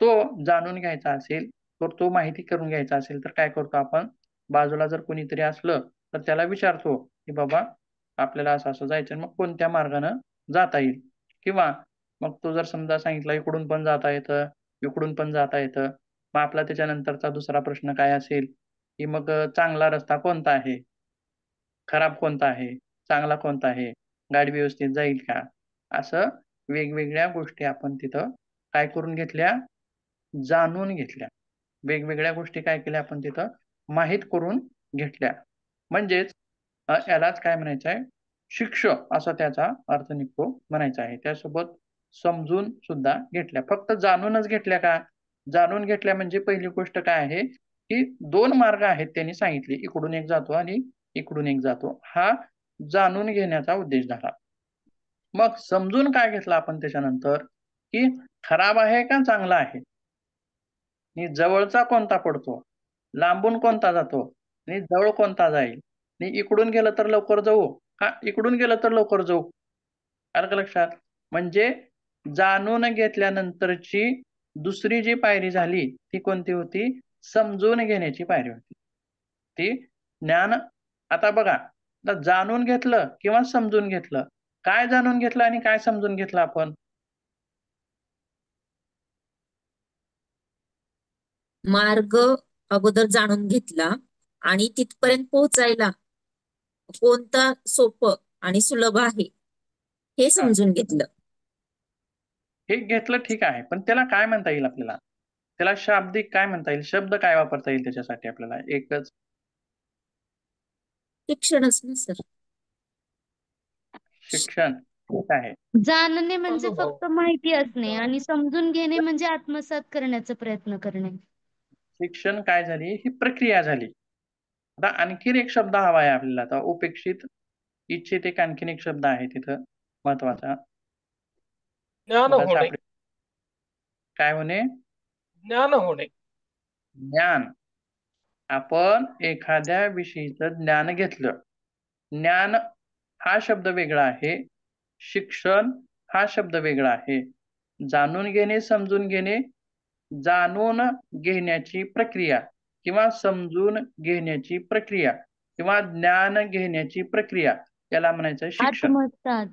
तो जाणून घ्यायचा असेल, तर तो माहिती करून घ्यायचा असेल तर काय करतो आपण, बाजूला जर कोणीतरी असलं तर त्याला विचारतो की बाबा आपल्याला असं असं जायचं, मग कोणत्या मार्गाने जाता येईल. किंवा मग तो जर समजा सांगितलं इकडून पण जाता येतं, इकडून पण जाता येतं, मग आपला त्याच्यानंतरचा दुसरा प्रश्न काय असेल की मग चांगला रस्ता कोणता आहे, खराब कोणता आहे, चांगला कोणता आहे, गाडी व्यवस्थित जाईल का, असं वेगवेगळ्या गोष्टी आपण तिथं काय करून घेतल्या, जाणून घेतल्या. वेगवेगळ्या गोष्टी काय केल्या आपण तिथं माहित करून घेतल्या. म्हणजेच यालाच काय म्हणायचं आहे, शिक्ष असा त्याचा अर्थ निघतो म्हणायचा आहे. त्यासोबत समजून सुद्धा घेतल्या. फक्त जाणूनच घेतल्या का, जाणून घेतल्या म्हणजे पहिली गोष्ट काय आहे की दोन मार्ग आहेत त्यांनी सांगितले, इकडून एक जातो आणि इकडून एक जातो, हा जाणून घेण्याचा उद्देश झाला. मग समजून काय घेतलं आपण त्याच्यानंतर की खराब आहे का चांगला आहे, आणि जवळचा कोणता पडतो, लांबून कोणता जातो आणि जवळ कोणता जाईल, आणि इकडून गेलं तर लवकर जाऊ का इकडून गेलं तर लवकर जाऊ. आलं का लक्षात? म्हणजे जाणून घेतल्यानंतरची दुसरी जी पायरी झाली ती कोणती होती, समजून घेण्याची पायरी होती. ती ज्ञान. आता बघा, आता जाणून घेतलं किंवा समजून घेतलं, काय जाणून घेतलं आणि काय समजून घेतलं आपण? मार्ग अगोदर जाणून घेतला आणि तिथपर्यंत पोहोचायला कोणता सोपं आणि सुलभ आहे हे हा, समजून घेतलं. हे घेतलं ठीक आहे, पण त्याला काय म्हणता येईल आपल्याला, त्याला शाब्दिक काय म्हणता येईल, शब्द काय वापरता येईल त्याच्यासाठी आपल्याला? एकच शिक्षणच ना सर. शिक्षण. ठीक आहे. जाणणे म्हणजे अनुभव. फक्त माहिती असणे आणि समजून घेणे म्हणजे आत्मसात करण्याचा प्रयत्न करणे. शिक्षण काय झाली, ही प्रक्रिया झाली. आता आणखीन एक शब्द हवा आहे आपल्याला. आता उपेक्षित, इच्छित एक आणखीन एक शब्द आहे तिथं महत्वाचा. ज्ञान मला होणे. सापडे. काय होणे? ज्ञान होणे. ज्ञान. आपण एखाद्या विषयीचं ज्ञान घेतलं. ज्ञान हा शब्द वेगळा आहे, शिक्षण हा शब्द वेगळा आहे. जाणून घेणे, समजून घेणे, जाणून घेण्याची प्रक्रिया किंवा समजून घेण्याची प्रक्रिया किंवा ज्ञान घेण्याची प्रक्रिया, याला म्हणायचं शिक्षण. आत्मसात.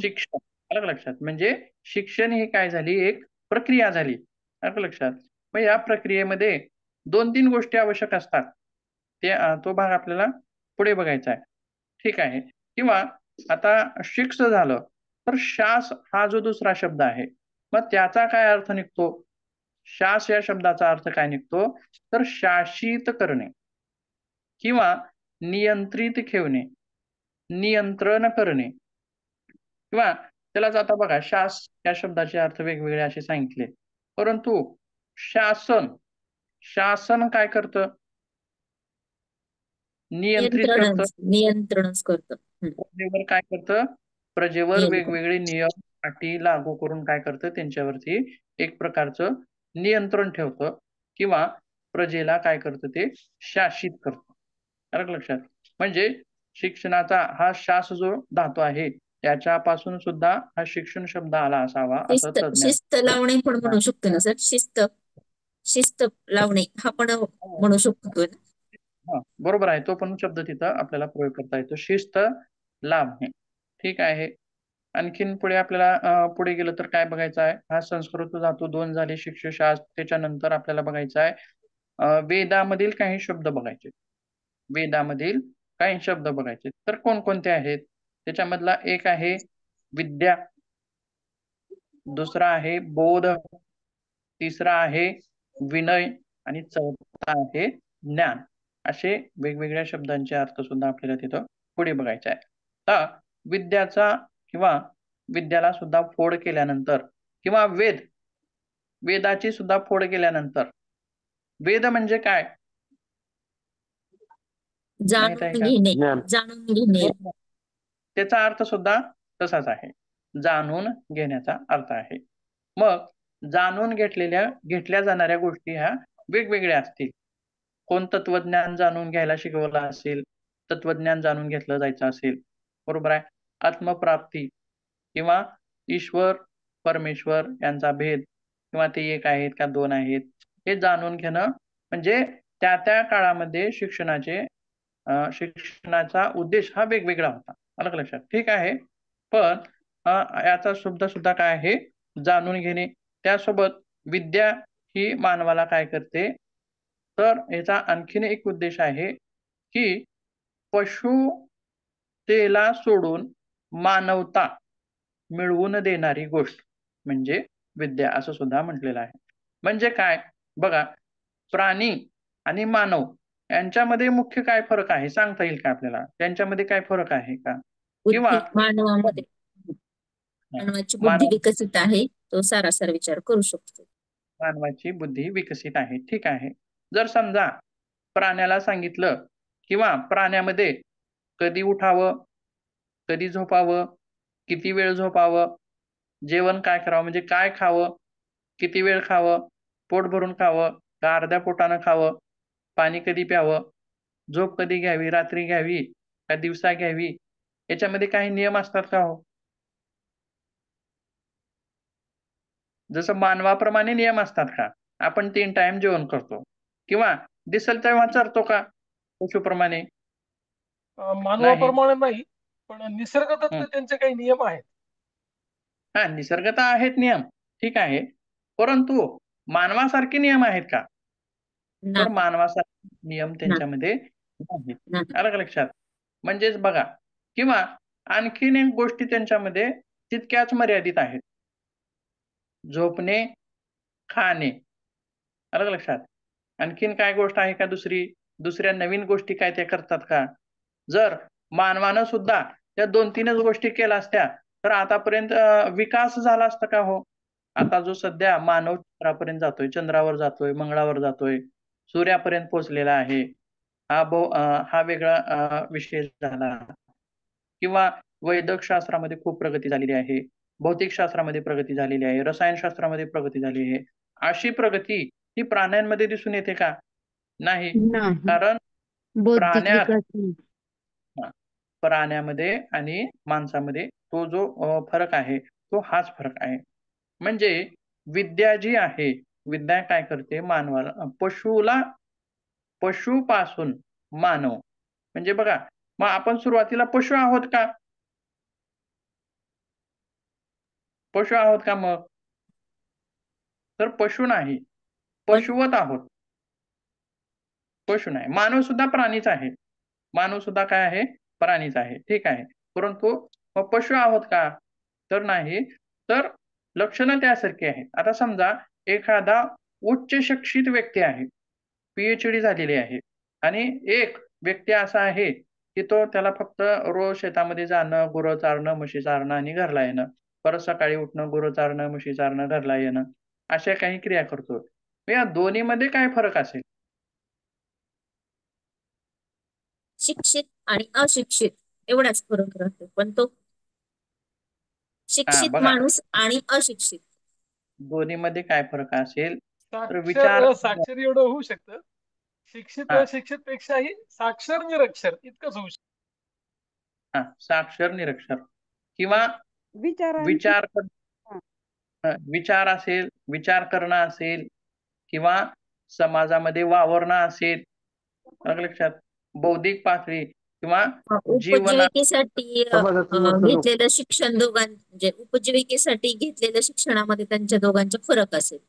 शिक्षण. आलं का लक्षात? म्हणजे शिक्षण ही काय झाली, एक प्रक्रिया झाली. आलं का लक्षात? मग या प्रक्रियेमध्ये 2-3 गोष्टी आवश्यक असतात. तो भाग आपल्याला पुढे बघायचा आहे. ठीक आहे. किंवा आता शिक्ष झालं तर शास हा जो दुसरा शब्द आहे, मग त्याचा काय अर्थ निघतो? शास या शब्दाचा अर्थ काय निघतो? तर शासित करणे किंवा नियंत्रित ठेवणे, नियंत्रण करणे. किंवा त्यालाच आता बघा, शास या शब्दाचे अर्थ वेगवेगळे असे सांगितले. परंतु शासन, शासन काय करतं? नियंत्रित करतं. नियंत्रणच करतं. प्रजेवर काय करतं? प्रजेवर नियंत्रण. वेगवेगळे नियम, अटी लागू करून काय करतं? त्यांच्यावरती एक प्रकारचं नियंत्रण ठेवतं किंवा प्रजेला काय करतं? ते शासित करतं. आलं का लक्षात? म्हणजे शिक्षणाचा हा शास जो धातू आहे, त्याच्यापासून सुद्धा हा शिक्षण शब्द आला असावा असं तज्ञ. शिस्त लावणे पण म्हणू शकतो ना सर? शिस्त लावणे हा पण म्हणू शकतो ना? हा, बरोबर आहे. तो पण शब्द तिथं आपल्याला प्रयोग करता येतो, शिस्त लावणे. ठीक आहे. आणखीन पुढे आपल्याला पुढे गेलं तर काय बघायचं आहे? हा संस्कृत धातू 2 झाले, शिक्षशास्त्र. त्याच्यानंतर आपल्याला बघायचं आहे वेदामधील काही शब्द बघायचे. वेदामधील काही शब्द बघायचे. तर कोणकोणते आहेत? त्याच्यामधला एक आहे विद्या, दुसरा आहे बोध, तिसरा आहे विनय आणि चौथा आहे ज्ञान. असे वेगवेगळ्या शब्दांचे अर्थ सुद्धा आपल्याला तिथं पुढे बघायचे आहे. आता विद्याचा किंवा विद्याला सुद्धा फोड केल्यानंतर किंवा वेदाची सुद्धा फोड केल्यानंतर, वेद म्हणजे काय? माहित आहे का? जाणून घेणे. त्याचा अर्थ सुद्धा तसाच आहे, जाणून घेण्याचा अर्थ आहे. मग जाणून घेतल्या जाणाऱ्या गोष्टी ह्या वेगवेगळ्या असतील. कोण तत्वज्ञान जाणून घ्यायला शिकवलं असेल, तत्वज्ञान जाणून घेतलं जायचं असेल, बरोबर आहे. आत्मप्राप्ती किंवा ईश्वर परमेश्वर यांचा भेद किंवा ते एक आहेत का दोन आहेत, हे जाणून घेणं म्हणजे त्या त्या काळामध्ये शिक्षणाचा उद्देश हा वेगवेगळा होता. आलं का लक्षात? ठीक आहे. पण याचा सुद्धा काय आहे? जाणून घेणे. त्यासोबत विद्या ही मानवाला काय करते? तर याचा आणखीन एक उद्देश आहे की पशुतेला सोडून मानवता मिळवून देणारी गोष्ट म्हणजे विद्या, असं सुद्धा म्हटलेलं आहे. म्हणजे काय? बघा, प्राणी आणि मानव यांच्यामध्ये मुख्य काय फरक आहे सांगता येईल का आपल्याला? त्यांच्यामध्ये काय फरक आहे का? किंवा मानवाची बुद्धी विकसित आहे, तो सारासार विचार करू शकतो. मानवाची बुद्धी विकसित आहे. ठीक आहे. जर समजा प्राण्याला सांगितलं किंवा प्राण्यामध्ये कधी उठावं, कधी झोपावं, किती वेळ झोपावं, जेवण काय करावं म्हणजे काय खावं, किती वेळ खावं, पोट भरून खावं का अर्ध्या पोटानं खावं, पाणी कधी प्यावं, झोप कधी घ्यावी, रात्री घ्यावी का दिवसा घ्यावी, याच्यामध्ये काही नियम असतात का हो? जसं मानवाप्रमाणे नियम असतात का? आपण 3 टाइम जेवण करतो किंवा दिसेल तेव्हा चरतो का पशुप्रमाणे? मानवाप्रमाणे नाही, पण निसर्गदत्त त्यांचे काही नियम आहेत. हा, निसर्गत आहेत नियम, ठीक आहे. परंतु मानवासारखे नियम आहेत का? तर मानवासारखे नियम त्यांच्यामध्ये नाहीत. आलं का लक्षात? म्हणजेच बघा, किंवा आणखीन एक गोष्टी त्यांच्यामध्ये तितक्याच मर्यादित आहेत. झोपणे, खाणे. आलं का लक्षात? आणखीन काय गोष्ट आहे का दुसऱ्या नवीन गोष्टी काय त्या करतात का? जर मानवानं सुद्धा त्या 2-3च गोष्टी केल्या असत्या तर आतापर्यंत विकास झाला असता का हो? आता जो सध्या मानव चंद्रापर्यंत जातोय, चंद्रावर जातोय, मंगळावर जातोय, सूर्यापर्यंत पोहोचलेला आहे. हा वेगळा विषय झाला. किंवा वैद्यक शास्त्रामध्ये खूप प्रगती झालेली आहे. भौतिक शास्त्रामध्ये प्रगती झालेली आहे. रसायनशास्त्रामध्ये प्रगती झालेली आहे. अशी प्रगती ही प्राण्यांमध्ये दिसून येते का? नाही. नाही. कारण बौद्धिक प्राण्यात विकास नाही. प्राण्यामध्ये आणि माणसामध्ये तो जो फरक आहे, तो हाच फरक आहे. म्हणजे विद्या जी आहे, विद्या काय करते मानवाला पशुपासून मानव म्हणजे बघा, मग आपण सुरुवातीला पशु आहोत का? पशु आहोत का मग? तर पशु नाही. पशुवत आहोत. पशु नाही. मानव सुद्धा प्राणीच आहे. मानव सुद्धा काय आहे? प्राणीच आहे. ठीक आहे. परंतु मग पशु आहोत का? तर नाही. तर लक्षणं त्यासारखी आहेत. आता समजा एखादा उच्च शिक्षित व्यक्ती आहे. पी-एच-डी झालेली आहे आणि एक व्यक्ती असा आहे, की त्याला फक्त रोज शेतामध्ये जाणं, गुरं चारणं, म्हशी चारणं आणि घरला येणं. परत सकाळी उठणं, गुरं चारणं, म्हशी चारणं, घरला येणं. अशा काही क्रिया करतो. मग या दोन्हीमध्ये काय फरक असेल? शिक्षित आणि अशिक्षित एवढाच फरक राहतो. पण तो शिक्षित बघा माणूस आणि अशिक्षित दोन्हीमध्ये काय फरक असेल? तर साक्षर विचार असाक्षर एवढं होऊ शकतं. शिक्षित हां, अशिक्षित पेक्षाही साक्षर निरक्षर इतकंच होऊ शकतं. साक्षर निरक्षर किंवा विचारांची विचार हां. विचार असेल, विचार करणं असेल किंवा समाजामध्ये वावरणं असेल, आलं लक्षात? बौद्धिक पातळी किंवा जीवना उपजीविकेसाठी घेतलेलं शिक्षण म्हणजे उपजीविकेसाठी घेतलेलं शिक्षणामध्ये त्यांच्या दोघांचा फरक असेल.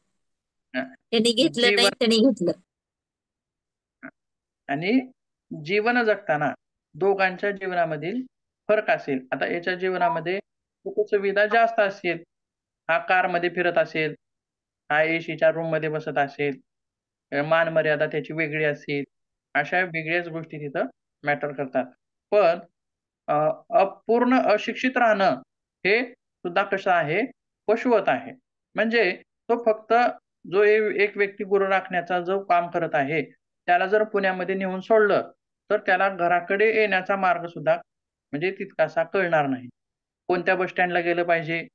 त्यांनी घेतलं नाही, जीवन त्यांनी घेतलं. आणि जीवन जगताना दोघांच्या जीवनामधील फरक असेल. आता याच्या जीवनामध्ये सुखसुविधा जास्त असेल. हा कारमध्ये फिरत असेल, हा एसीच्या रूममध्ये बसत असेल, मान-मर्यादा त्याची वेगळी असेल. अशा वेगळ्याच गोष्टी तिथं मॅटर करतात. पण अ, अपूर्ण अशिक्षित राहणं हे सुद्धा कसं आहे? पशुवत आहे. म्हणजे तो फक्त जो एक व्यक्ती गुरं राखण्याचा जो काम करत आहे, त्याला जर पुण्यामध्ये नेऊन सोडलं, तर त्याला घराकडे येण्याचा मार्ग सुद्धा म्हणजे तितकासा कळणार नाही. कोणत्या बस स्टँडला गेलं पाहिजे?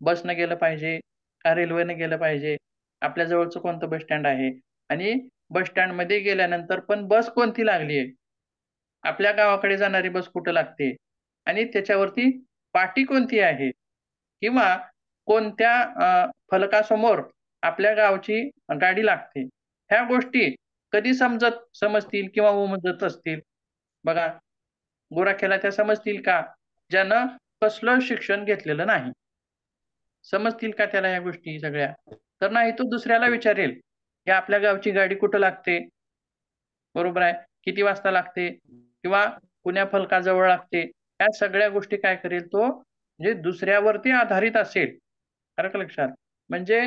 बसनं गेलं पाहिजे का रेल्वेनं गेलं पाहिजे? आपल्या जवळचं कोणतं बस स्टँड आहे? आणि बस स्टँडमध्ये गेल्यानंतर पण बस कोणती लागली आहे? आपल्या गावाकडे जाणारी बस कुठं लागते? आणि त्याच्यावरती पाटी कोणती आहे? किंवा कोणत्या फलकासमोर आपल्या गावची गाडी लागते? ह्या गोष्टी कधी समजतील किंवा उमजत असतील? बघा, गुराख्याला त्या समजतील का? ज्यानं कसलं शिक्षण घेतलेलं नाही. समजतील का त्याला ह्या गोष्टी सगळ्या? तर नाही, तो दुसऱ्याला विचारेल, की आपल्या गावची गाडी कुठं लागते? बरोबर आहे. किती वाजता लागते? किंवा कुण्या फलकाजवळ लागते? ह्या सगळ्या गोष्टी काय करेल तो, म्हणजे दुसऱ्यावरती आधारित असेल. आलं का लक्षात? म्हणजे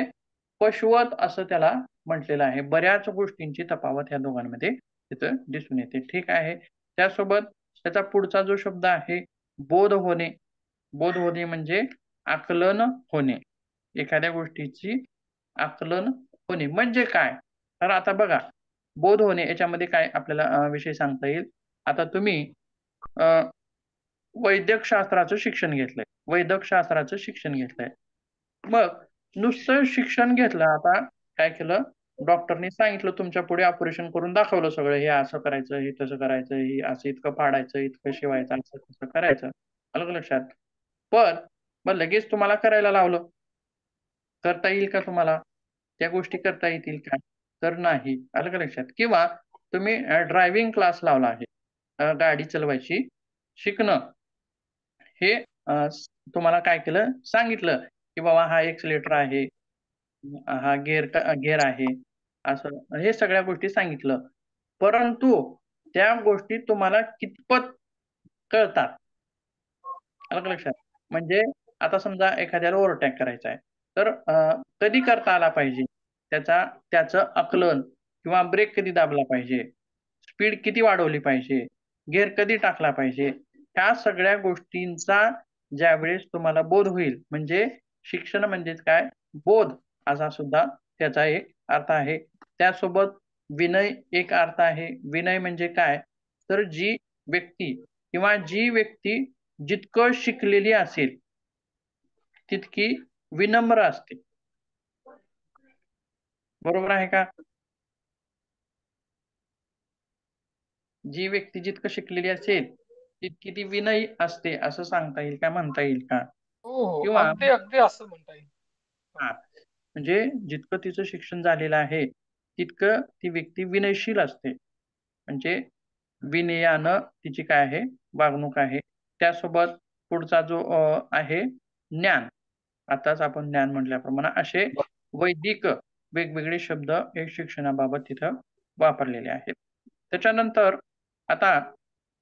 पशुवत असं त्याला म्हटलेलं आहे. बऱ्याच गोष्टींची तफावत ह्या दोघांमध्ये तिथं दिसून येते. ठीक आहे. त्यासोबत त्याचा पुढचा जो शब्द आहे बोध होणे. बोध होणे म्हणजे आकलन होणे. एखाद्या गोष्टीची आकलन होणे म्हणजे काय? तर आता बघा, बोध होणे याच्यामध्ये काय आपल्याला विषय सांगता येईल. आता तुम्ही अ, वैद्यक शास्त्राचं शिक्षण घेतलंय. वैद्यक शास्त्राचं शिक्षण घेतलंय. मग नुसतं शिक्षण घेतलं, आता काय केलं, डॉक्टरनी सांगितलं तुमच्या पुढे ऑपरेशन करून दाखवलं सगळं. हे असं करायचं, हे तसं करायचं, हे असं इतकं फाडायचं, इतकं शिवायचं, असं तसं करायचं. आलं का लक्षात? पण मग लगेच तुम्हाला करायला लावलं. करता येईल का तुम्हाला? त्या गोष्टी करता येतील का? तर नाही. आलं का लक्षात? किंवा तुम्ही ड्रायव्हिंग क्लास लावला आहे. गाडी चालवायची शिकणं. हे तुम्हाला काय केलं? सांगितलं, की बाबा हा एक्सेलेरेटर आहे, हा गिअर आहे. असं हे सगळ्या गोष्टी सांगितलं. परंतु त्या गोष्टी तुम्हाला कितपत कळतात? आलं का लक्षात? म्हणजे आता समजा एखाद्याला ओव्हरटेक करायचा आहे. तर कधी करता आला पाहिजे? त्याचं आकलन किंवा ब्रेक कधी दाबला पाहिजे? स्पीड किती वाढवली पाहिजे? गिअर कधी टाकला पाहिजे? ह्या सगळ्या गोष्टींचा ज्यावेळेस तुम्हाला बोध होईल, म्हणजे शिक्षण म्हणजेच काय? बोध असा सुद्धा त्याचा एक अर्थ आहे. त्यासोबत विनय एक अर्थ आहे. विनय म्हणजे काय, तर जी व्यक्ती किंवा जी व्यक्ती जितकं शिकलेली असेल तितकी विनम्र असते. बरोबर आहे का? जी व्यक्ती जितकं शिकलेली असेल तितकी ती विनयी असते असं सांगता येईल का, म्हणता येईल का? हो हो, किंवा अगदी अगदी असं म्हणता येईल. हा, म्हणजे जितकं तिचं शिक्षण झालेलं आहे तितकं ती व्यक्ती विनयशील असते. म्हणजे विनयानं तिची काय आहे, वागणूक आहे. त्यासोबत पुढचा जो आहे ज्ञान. आताच आपण ज्ञान म्हटल्याप्रमाणे असे वैदिक वेगवेगळे शब्द हे शिक्षणाबाबत तिथं वापरलेले आहेत. त्याच्यानंतर आता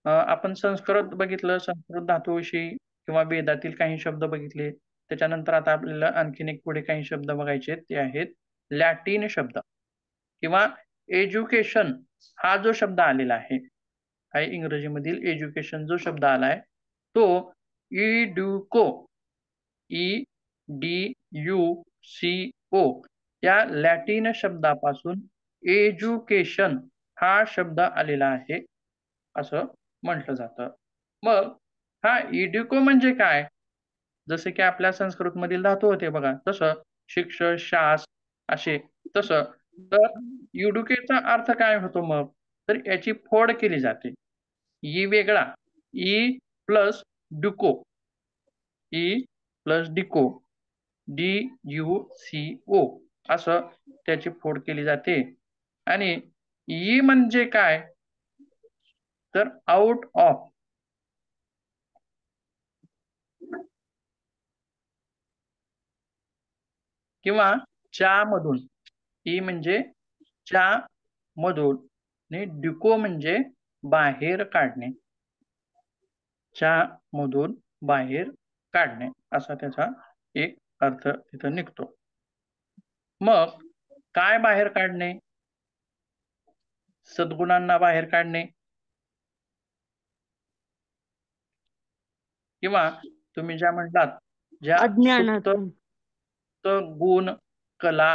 आपण संस्कृत बघितलं, संस्कृत धातूविषयी किंवा वेदातील काही शब्द बघितले. त्याच्यानंतर आता आपल्याला आणखीन एक पुढे काही शब्द बघायचे आहेत. ते आहेत लॅटिन शब्द किंवा एज्युकेशन हा जो शब्द आलेला आहे, हा इंग्रजीमधील एज्युकेशन जो शब्द आलाय तो इड्युको, EDUCO या लॅटिन शब्दापासून एज्युकेशन हा शब्द आलेला आहे असं म्हटलं जातं. मग हा इड्युको म्हणजे काय, जसे की आपल्या संस्कृत मधील धातू होते बघा, तसं शिक्ष, शास असे, तसं तर इडुकेचा अर्थ काय होतो मग, तर याची फोड केली जाते. ई वेगळा, ई प्लस डुको, ई प्लस डिको, DUCO असं त्याची फोड केली जाते. आणि ई म्हणजे काय, तर आउट ऑफ किंवा च्या मधून. ई म्हणजे च्या मधून आणि ड्युको म्हणजे बाहेर काढणे, च्या मधून बाहेर काढणे असा त्याचा एक अर्थ तिथं निघतो. मग काय बाहेर काढणे, सद्गुणांना बाहेर काढणे किंवा तुम्ही ज्या म्हणलात ज्या सुप्त अज्ञानातून. गुण, कला.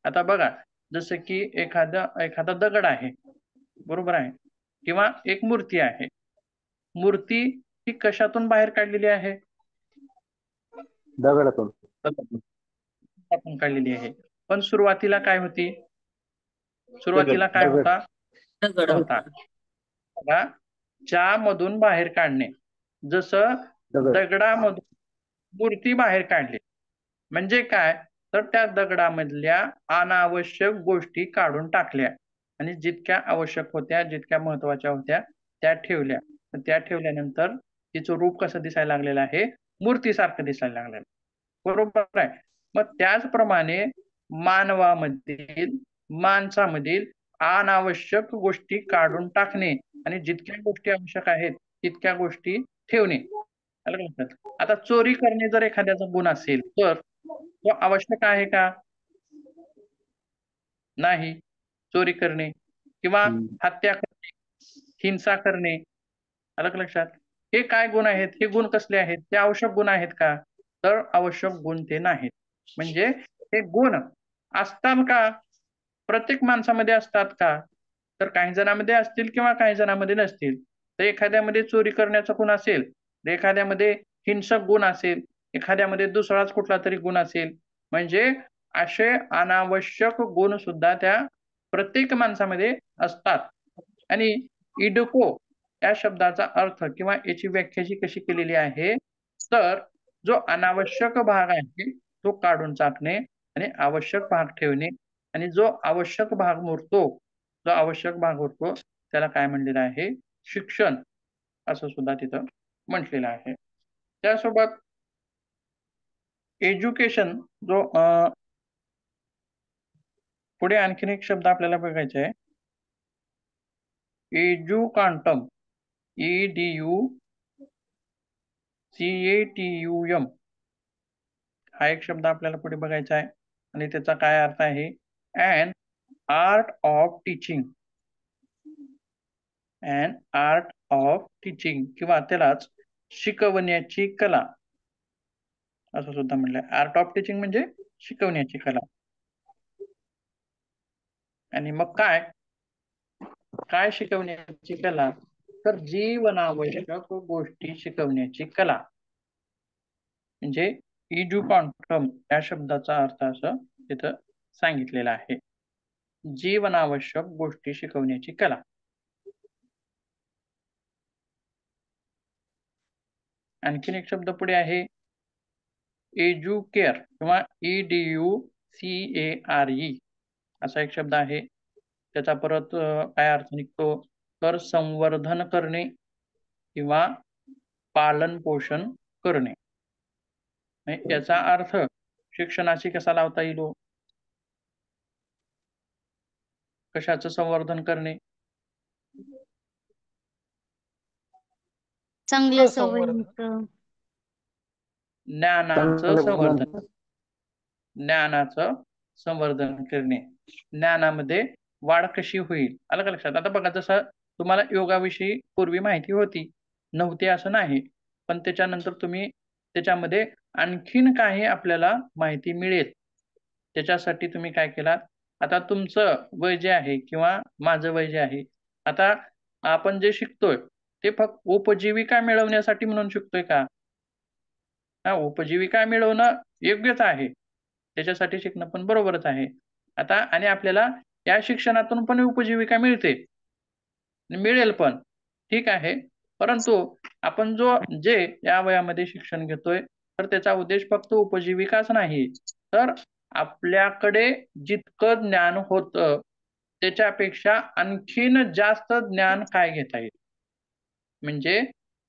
आता बघा, जसं की एखादा दगड आहे, बरोबर आहे, किंवा एक मूर्ती आहे. मूर्ती ही कशातून बाहेर काढलेली आहे, दगडातून. आपण काढलेली आहे. पण सुरुवातीला काय होती, सुरुवातीला दगड. काय दगड. होता, दगड होता. होता. बघा, च्या मधून बाहेर काढणे, जसं दगड. दगडामधून मूर्ती बाहेर काढली म्हणजे काय, तर त्या दगडामधल्या अनावश्यक गोष्टी काढून टाकल्या आणि जितक्या आवश्यक होत्या, जितक्या महत्वाच्या होत्या त्या ठेवल्या. त्या ठेवल्यानंतर तिचं रूप कसं दिसायला लागलेलं आहे, मूर्तीसारखं दिसायला लागलेलं. बरोबर आहे. मग त्याचप्रमाणे माणसामधील अनावश्यक गोष्टी काढून टाकणे आणि जितक्या गोष्टी आवश्यक आहेत तितक्या गोष्टी ठेवणे. आलं का लक्षात? आता चोरी करणे जर एखाद्याचा गुण असेल तर तो आवश्यक आहे का, नाही. चोरी करणे किंवा हत्या करणे, हिंसा करणे, आलं का लक्षात? हे काय गुण आहेत, हे गुण कसले आहेत, ते आवश्यक गुण आहेत का, तर आवश्यक गुण ते नाहीत. म्हणजे हे गुण असतात का, प्रत्येक माणसामध्ये असतात का, तर काही जणांमध्ये असतील किंवा काही जणांमध्ये नसतील. तर एखाद्यामध्ये चोरी करण्याचा गुण असेल, तर एखाद्यामध्ये हिंसक गुण असेल, एखाद्यामध्ये दुसराच कुठला तरी गुण असेल. म्हणजे असे अनावश्यक गुण सुद्धा त्या प्रत्येक माणसामध्ये असतात. आणि इडको या शब्दाचा अर्थ किंवा याची व्याख्या जी कशी केलेली आहे, तर जो अनावश्यक भाग आहे तो काढून टाकणे आणि आवश्यक भाग ठेवणे, आणि जो आवश्यक भाग उरतो त्याला काय म्हणलेलं आहे, शिक्षण असं सुद्धा तिथं म्हटलेलं आहे. त्यासोबत एज्युकेशन जो पुढे आणखीन एक शब्द आपल्याला बघायचा आहे, एज्युकांटम, EDUCATUM हा एक शब्द आपल्याला पुढे बघायचा आहे आणि त्याचा काय अर्थ आहे, and art of teaching, and art of teaching किंवा त्यालाच शिकवण्याची कला असं सुद्धा म्हटलंय. आर्ट ऑफ टीचिंग म्हणजे शिकवण्याची कला. आणि मग काय काय शिकवण्याची कला, तर जीवनावश्यक गोष्टी शिकवण्याची कला. म्हणजे इज्युकॉन्टम या शब्दाचा अर्थ असं तिथं सांगितलेला आहे, जीवनावश्यक गोष्टी शिकवण्याची कला. आणखीन एक शब्द पुढे आहे एज्युकेअर किंवा EDUCARE असा एक शब्द आहे. त्याचा परत काय अर्थ निघतो, तर संवर्धन करणे किंवा पालन पोषण करणे. याचा अर्थ शिक्षणाशी कसा लावता येईल, कशाचं संवर्धन करणे, चांगल्या संवर्धन. सवयींचं, ज्ञानाचं संवर्धन, ज्ञानाचं संवर्धन करणे, ज्ञानामध्ये वाढ कशी होईल. आलं का लक्षात. आता बघा, जसं तुम्हाला योगाविषयी पूर्वी माहिती होती, नव्हती असं नाही, पण त्याच्यानंतर तुम्ही त्याच्यामध्ये आणखीन काही आपल्याला माहिती मिळेल, त्याच्यासाठी तुम्ही काय केलात, आता तुमचं वय जे आहे किंवा माझं वय जे आहे, आता आपण जे शिकतोय ते फक्त उपजीविका मिळवण्यासाठी म्हणून शिकतोय का? हा, उपजीविका मिळवणं योग्यच आहे, त्याच्यासाठी शिकणं पण बरोबरच आहे. आता आणि आपल्याला या शिक्षणातून पण उपजीविका मिळते, मिळेल पण, ठीक आहे. परंतु आपण जे या वयामध्ये शिक्षण घेतोय, तर त्याचा उद्देश फक्त उपजीविकाच नाही, तर आपल्याकडे जितकं ज्ञान होतं त्याच्यापेक्षा आणखीन जास्त ज्ञान काय घेता येईल, म्हणजे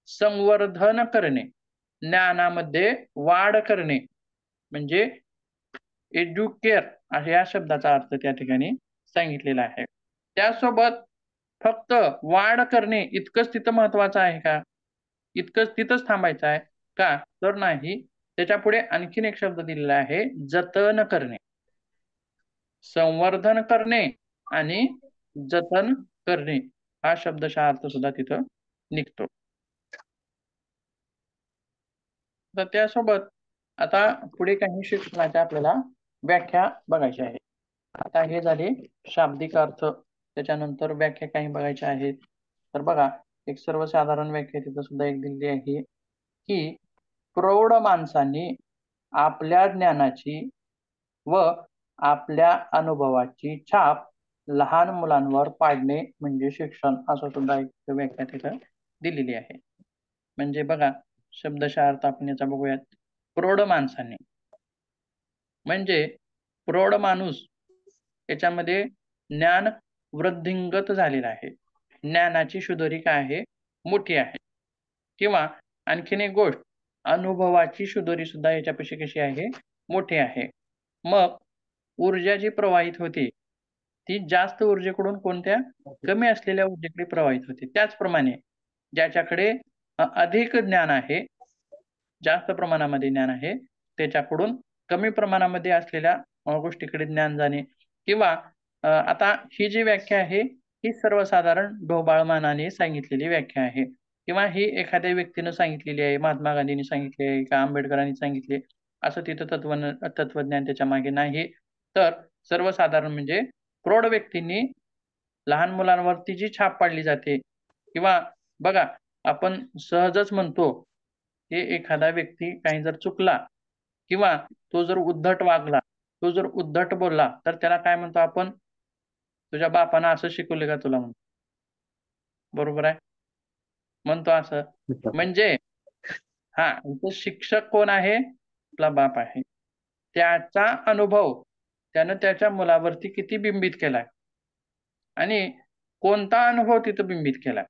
संवर्धन करणे, ज्ञानामध्ये वाढ करणे, म्हणजे एज्युकेअर अशा या शब्दाचा अर्थ त्या ठिकाणी सांगितलेला आहे. त्यासोबत फक्त वाढ करणे इतकंच तिथं महत्वाचं आहे का, इतकंच तिथंच थांबायचं आहे का, तर नाही. त्याच्या पुढे आणखीन एक शब्द दिलेला आहे, जतन करणे, संवर्धन करणे आणि जतन करणे हा शब्दशः अर्थ सुद्धा तिथं निघतो. तर त्यासोबत आता पुढे काही शिक्षणाच्या आपल्याला व्याख्या बघायच्या आहेत. आता हे झाले शाब्दिक अर्थ, त्याच्यानंतर व्याख्या काही बघायच्या आहेत. तर बघा, एक सर्वसाधारण व्याख्या तिथं सुद्धा एक दिलेली आहे की प्रौढ माणसांनी आपल्या ज्ञानाची व आपल्या अनुभवाची छाप लहान मुलांवर पाडणे म्हणजे शिक्षण, असं सुद्धा एक व्याख्या तिथं दिलेली आहे. म्हणजे बघा, शब्दशः अर्थ आपण याचा बघूयात. प्रौढ माणसांनी म्हणजे प्रौढ माणूस, याच्यामध्ये ज्ञान वृद्धिंगत झालेला आहे, ज्ञानाची शुद्धरी काय आहे, मोठी आहे. किंवा आणखीन एक गोष्ट, अनुभवाची शुद्धरी सुद्धा याच्यापेक्षा कशी आहे, मोठी आहे. मग ऊर्जा जी प्रवाहित होते ती जास्त ऊर्जेकडून कोणत्या, कमी असलेल्या ऊर्जेकडे प्रवाहित होते. त्याचप्रमाणे ज्याच्याकडे अधिक ज्ञान आहे, जास्त प्रमाणामध्ये ज्ञान आहे, त्याच्याकडून कमी प्रमाणामध्ये असलेल्या गोष्टीकडे ज्ञान जाणे. किंवा आता ही जी व्याख्या आहे ही सर्वसाधारण ढोबाळमानाने सांगितलेली व्याख्या आहे, किंवा ही एखाद्या व्यक्तीनं सांगितलेली आहे, महात्मा गांधींनी सांगितली आहे का आंबेडकरांनी सांगितले असं तिथं तत्वज्ञान त्याच्या मागे नाही. तर सर्वसाधारण म्हणजे प्रौढ व्यक्तींनी लहान मुलांवरती जी छाप पाडली जाते, किंवा बघा आपण सहजच म्हणतो की एखादा व्यक्ती काही जर चुकला किंवा तो जर उद्धट वागला, तो जर उद्धट बोलला, तर त्याला काय म्हणतो आपण, तुझ्या बापानं असं शिकवले का तुला, म्हणतो, बरोबर आहे, म्हणतो असं. म्हणजे हा, तो शिक्षक कोण आहे, आपला बाप आहे. त्याचा अनुभव त्यानं त्याच्या मुलावरती किती बिंबित केलाय आणि कोणता अनुभव तिथं बिंबित केलाय.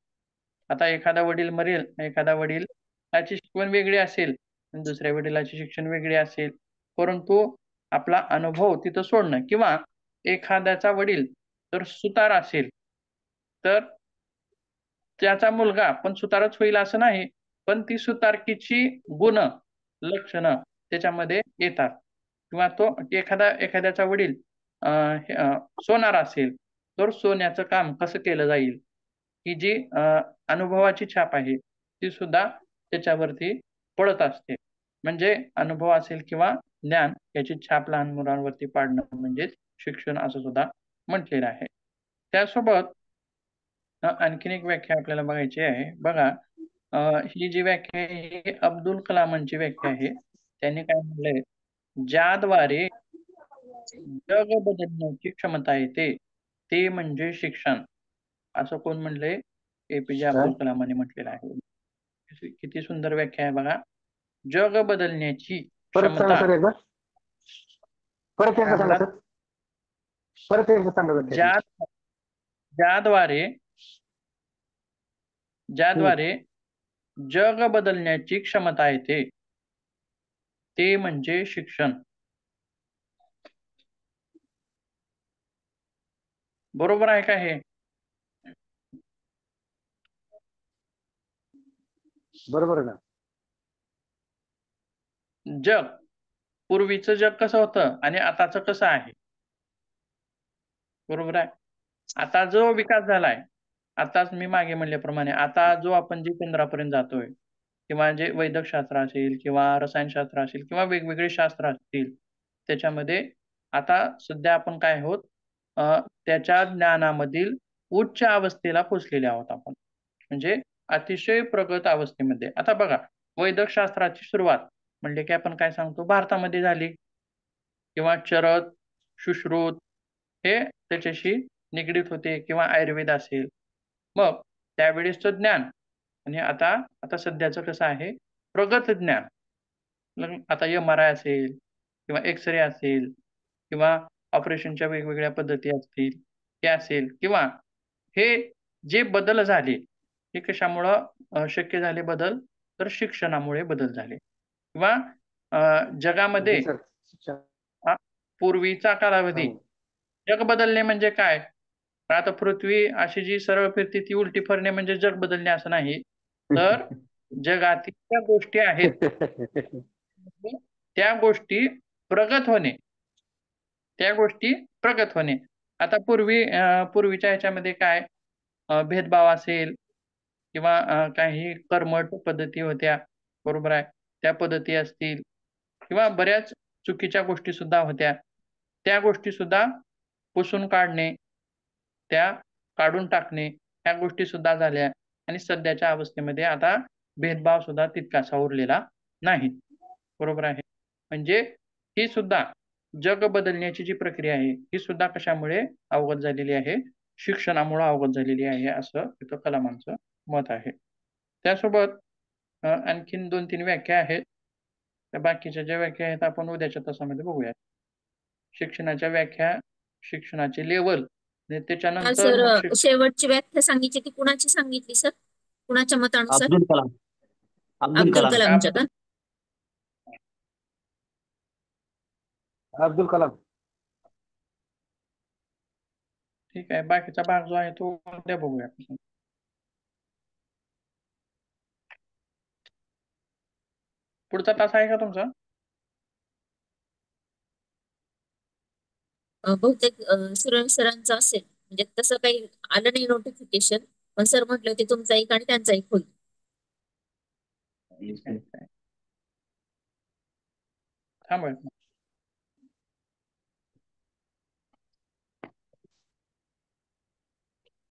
आता एखादा वडील मरेल, एखादा वडील त्याची शिकवण वेगळी असेल, दुसऱ्या वडिलाची शिक्षण वेगळी असेल, परंतु आपला अनुभव तिथं सोडणं. किंवा एखाद्याचा वडील तर सुतार असेल, तर त्याचा मुलगा पण सुतारच होईल असं नाही, पण ती सुतारकीची गुण लक्षणं त्याच्यामध्ये येतात. किंवा तो एखाद्याचा वडील सोनार असेल, तर सोन्याचं काम कसं केलं जाईल ही जी अनुभवाची छाप आहे ती सुद्धा त्याच्यावरती पडत असते. म्हणजे अनुभव असेल किंवा ज्ञान याची छाप लहान मुलांवरती पाडणं म्हणजेच शिक्षण असं सुद्धा म्हटलेलं आहे. त्यासोबत आणखीन एक व्याख्या आपल्याला बघायची आहे. बघा, ही जी व्याख्या आहे ही अब्दुल कलामांची व्याख्या आहे. त्यांनी काय म्हटलंय, ज्याद्वारे जग बदलण्याची क्षमता येते ते म्हणजे शिक्षण, असं कोण म्हणलंय? APJ अब्दुल कलामांनी म्हटलेलं आहे. किती सुंदर व्याख्या आहे बघा. जग बदलण्याची परत सांगा क्षमता सर एकदा. परत एकदा सांगा सर. परत एकदा सांगा व्याख्या. ज्याद्वारे जग बदलण्याची क्षमता येते ते म्हणजे शिक्षण. बरोबर आहे का हे? बरोबर आहे ना. जग, पूर्वीचं जग कसं होतं आणि आताचं कसं आहे? बरोबर आहे. आता जो विकास झालाय, आताच मी मागे म्हणल्याप्रमाणे आता जो आपण जे चंद्रापर्यंत जातोय किंवा जे वैद्यकशास्त्र असेल किंवा रसायनशास्त्र असेल किंवा वेगवेगळे शास्त्र असतील, त्याच्यामध्ये आता सध्या आपण काय आहोत, त्याच्या ज्ञानामधील उच्च अवस्थेला पोहोचलेले आहोत आपण. म्हणजे अतिशय प्रगत अवस्थेमध्ये. आता बघा, वैद्यकशास्त्राची सुरुवात म्हणजे की आपण काय सांगतो, भारतामध्ये झाली किंवा चरक, सुश्रुत हे त्याच्याशी निगडीत होते किंवा आयुर्वेद असेल. मग त्यावेळेसचं ज्ञान आणि आता सध्याचं कसं आहे, प्रगत ज्ञान. आता MRI असेल किंवा एक्स-रे असेल किंवा ऑपरेशनच्या वेगवेगळ्या पद्धती असतील, हे असेल किंवा हे जे बदल झाले, हे कशामुळं शक्य झाले बदल? तर शिक्षणामुळे बदल झाले. किंवा जगामध्ये सर शिक्षण. पूर्वीचा कालावधी, जग बदलणे म्हणजे काय? तर आता पृथ्वी अशी जी सरळ फिरते ती उलटी फिरणे म्हणजे जग बदलणे असं नाही. तर जगातील ज्या गोष्टी आहेत त्या गोष्टी प्रगत होणे. आता पूर्वीच्या ह्याच्यामध्ये काय भेदभाव असेल किंवा काही कर्मठ पद्धती होत्या, बरोबर आहे, त्या पद्धती असतील किंवा बऱ्याच चुकीच्या गोष्टी सुद्धा होत्या. त्या गोष्टी सुद्धा पुसून काढणे, त्या काढून टाकणे, ह्या गोष्टी सुद्धा झाल्या आणि सध्याच्या अवस्थेमध्ये आता भेदभाव सुद्धा तितकासा उरलेला नाही. बरोबर आहे. म्हणजे ही सुद्धा जग बदलण्याची जी प्रक्रिया आहे, ही सुद्धा कशामुळे अवगत झालेली आहे? शिक्षणामुळे अवगत झालेली आहे, असं इथं कलामांचं मत आहे. त्यासोबत आणखीन 2-3 व्याख्या आहेत. त्या बाकीच्या ज्या व्याख्या आहेत आपण उद्याच्या तासामध्ये बघूया. शिक्षणाच्या व्याख्या, शिक्षणाचे लेवल आणि त्याच्यानंतर मग सर शेवटची व्याख्या सांगितली ती कुणाची सांगितली सर? कुणाच्या मतानुसार? अब्दुल कलाम. अब्दुल अब्दुल कलाम. कलामच्या का? अब्दुल कलाम. ठीक आहे. बाकीचा भाग जो आहे तो उद्या बघूया. पुढचा तास आहे का तुमचा? बहुतेक सुरेश सरांचं असेल, म्हणजे तसं काही आलं नाही नोटिफिकेशन, पण सर म्हटलं ते तुमचा एक आणि त्यांचा एक होईल. थांबा.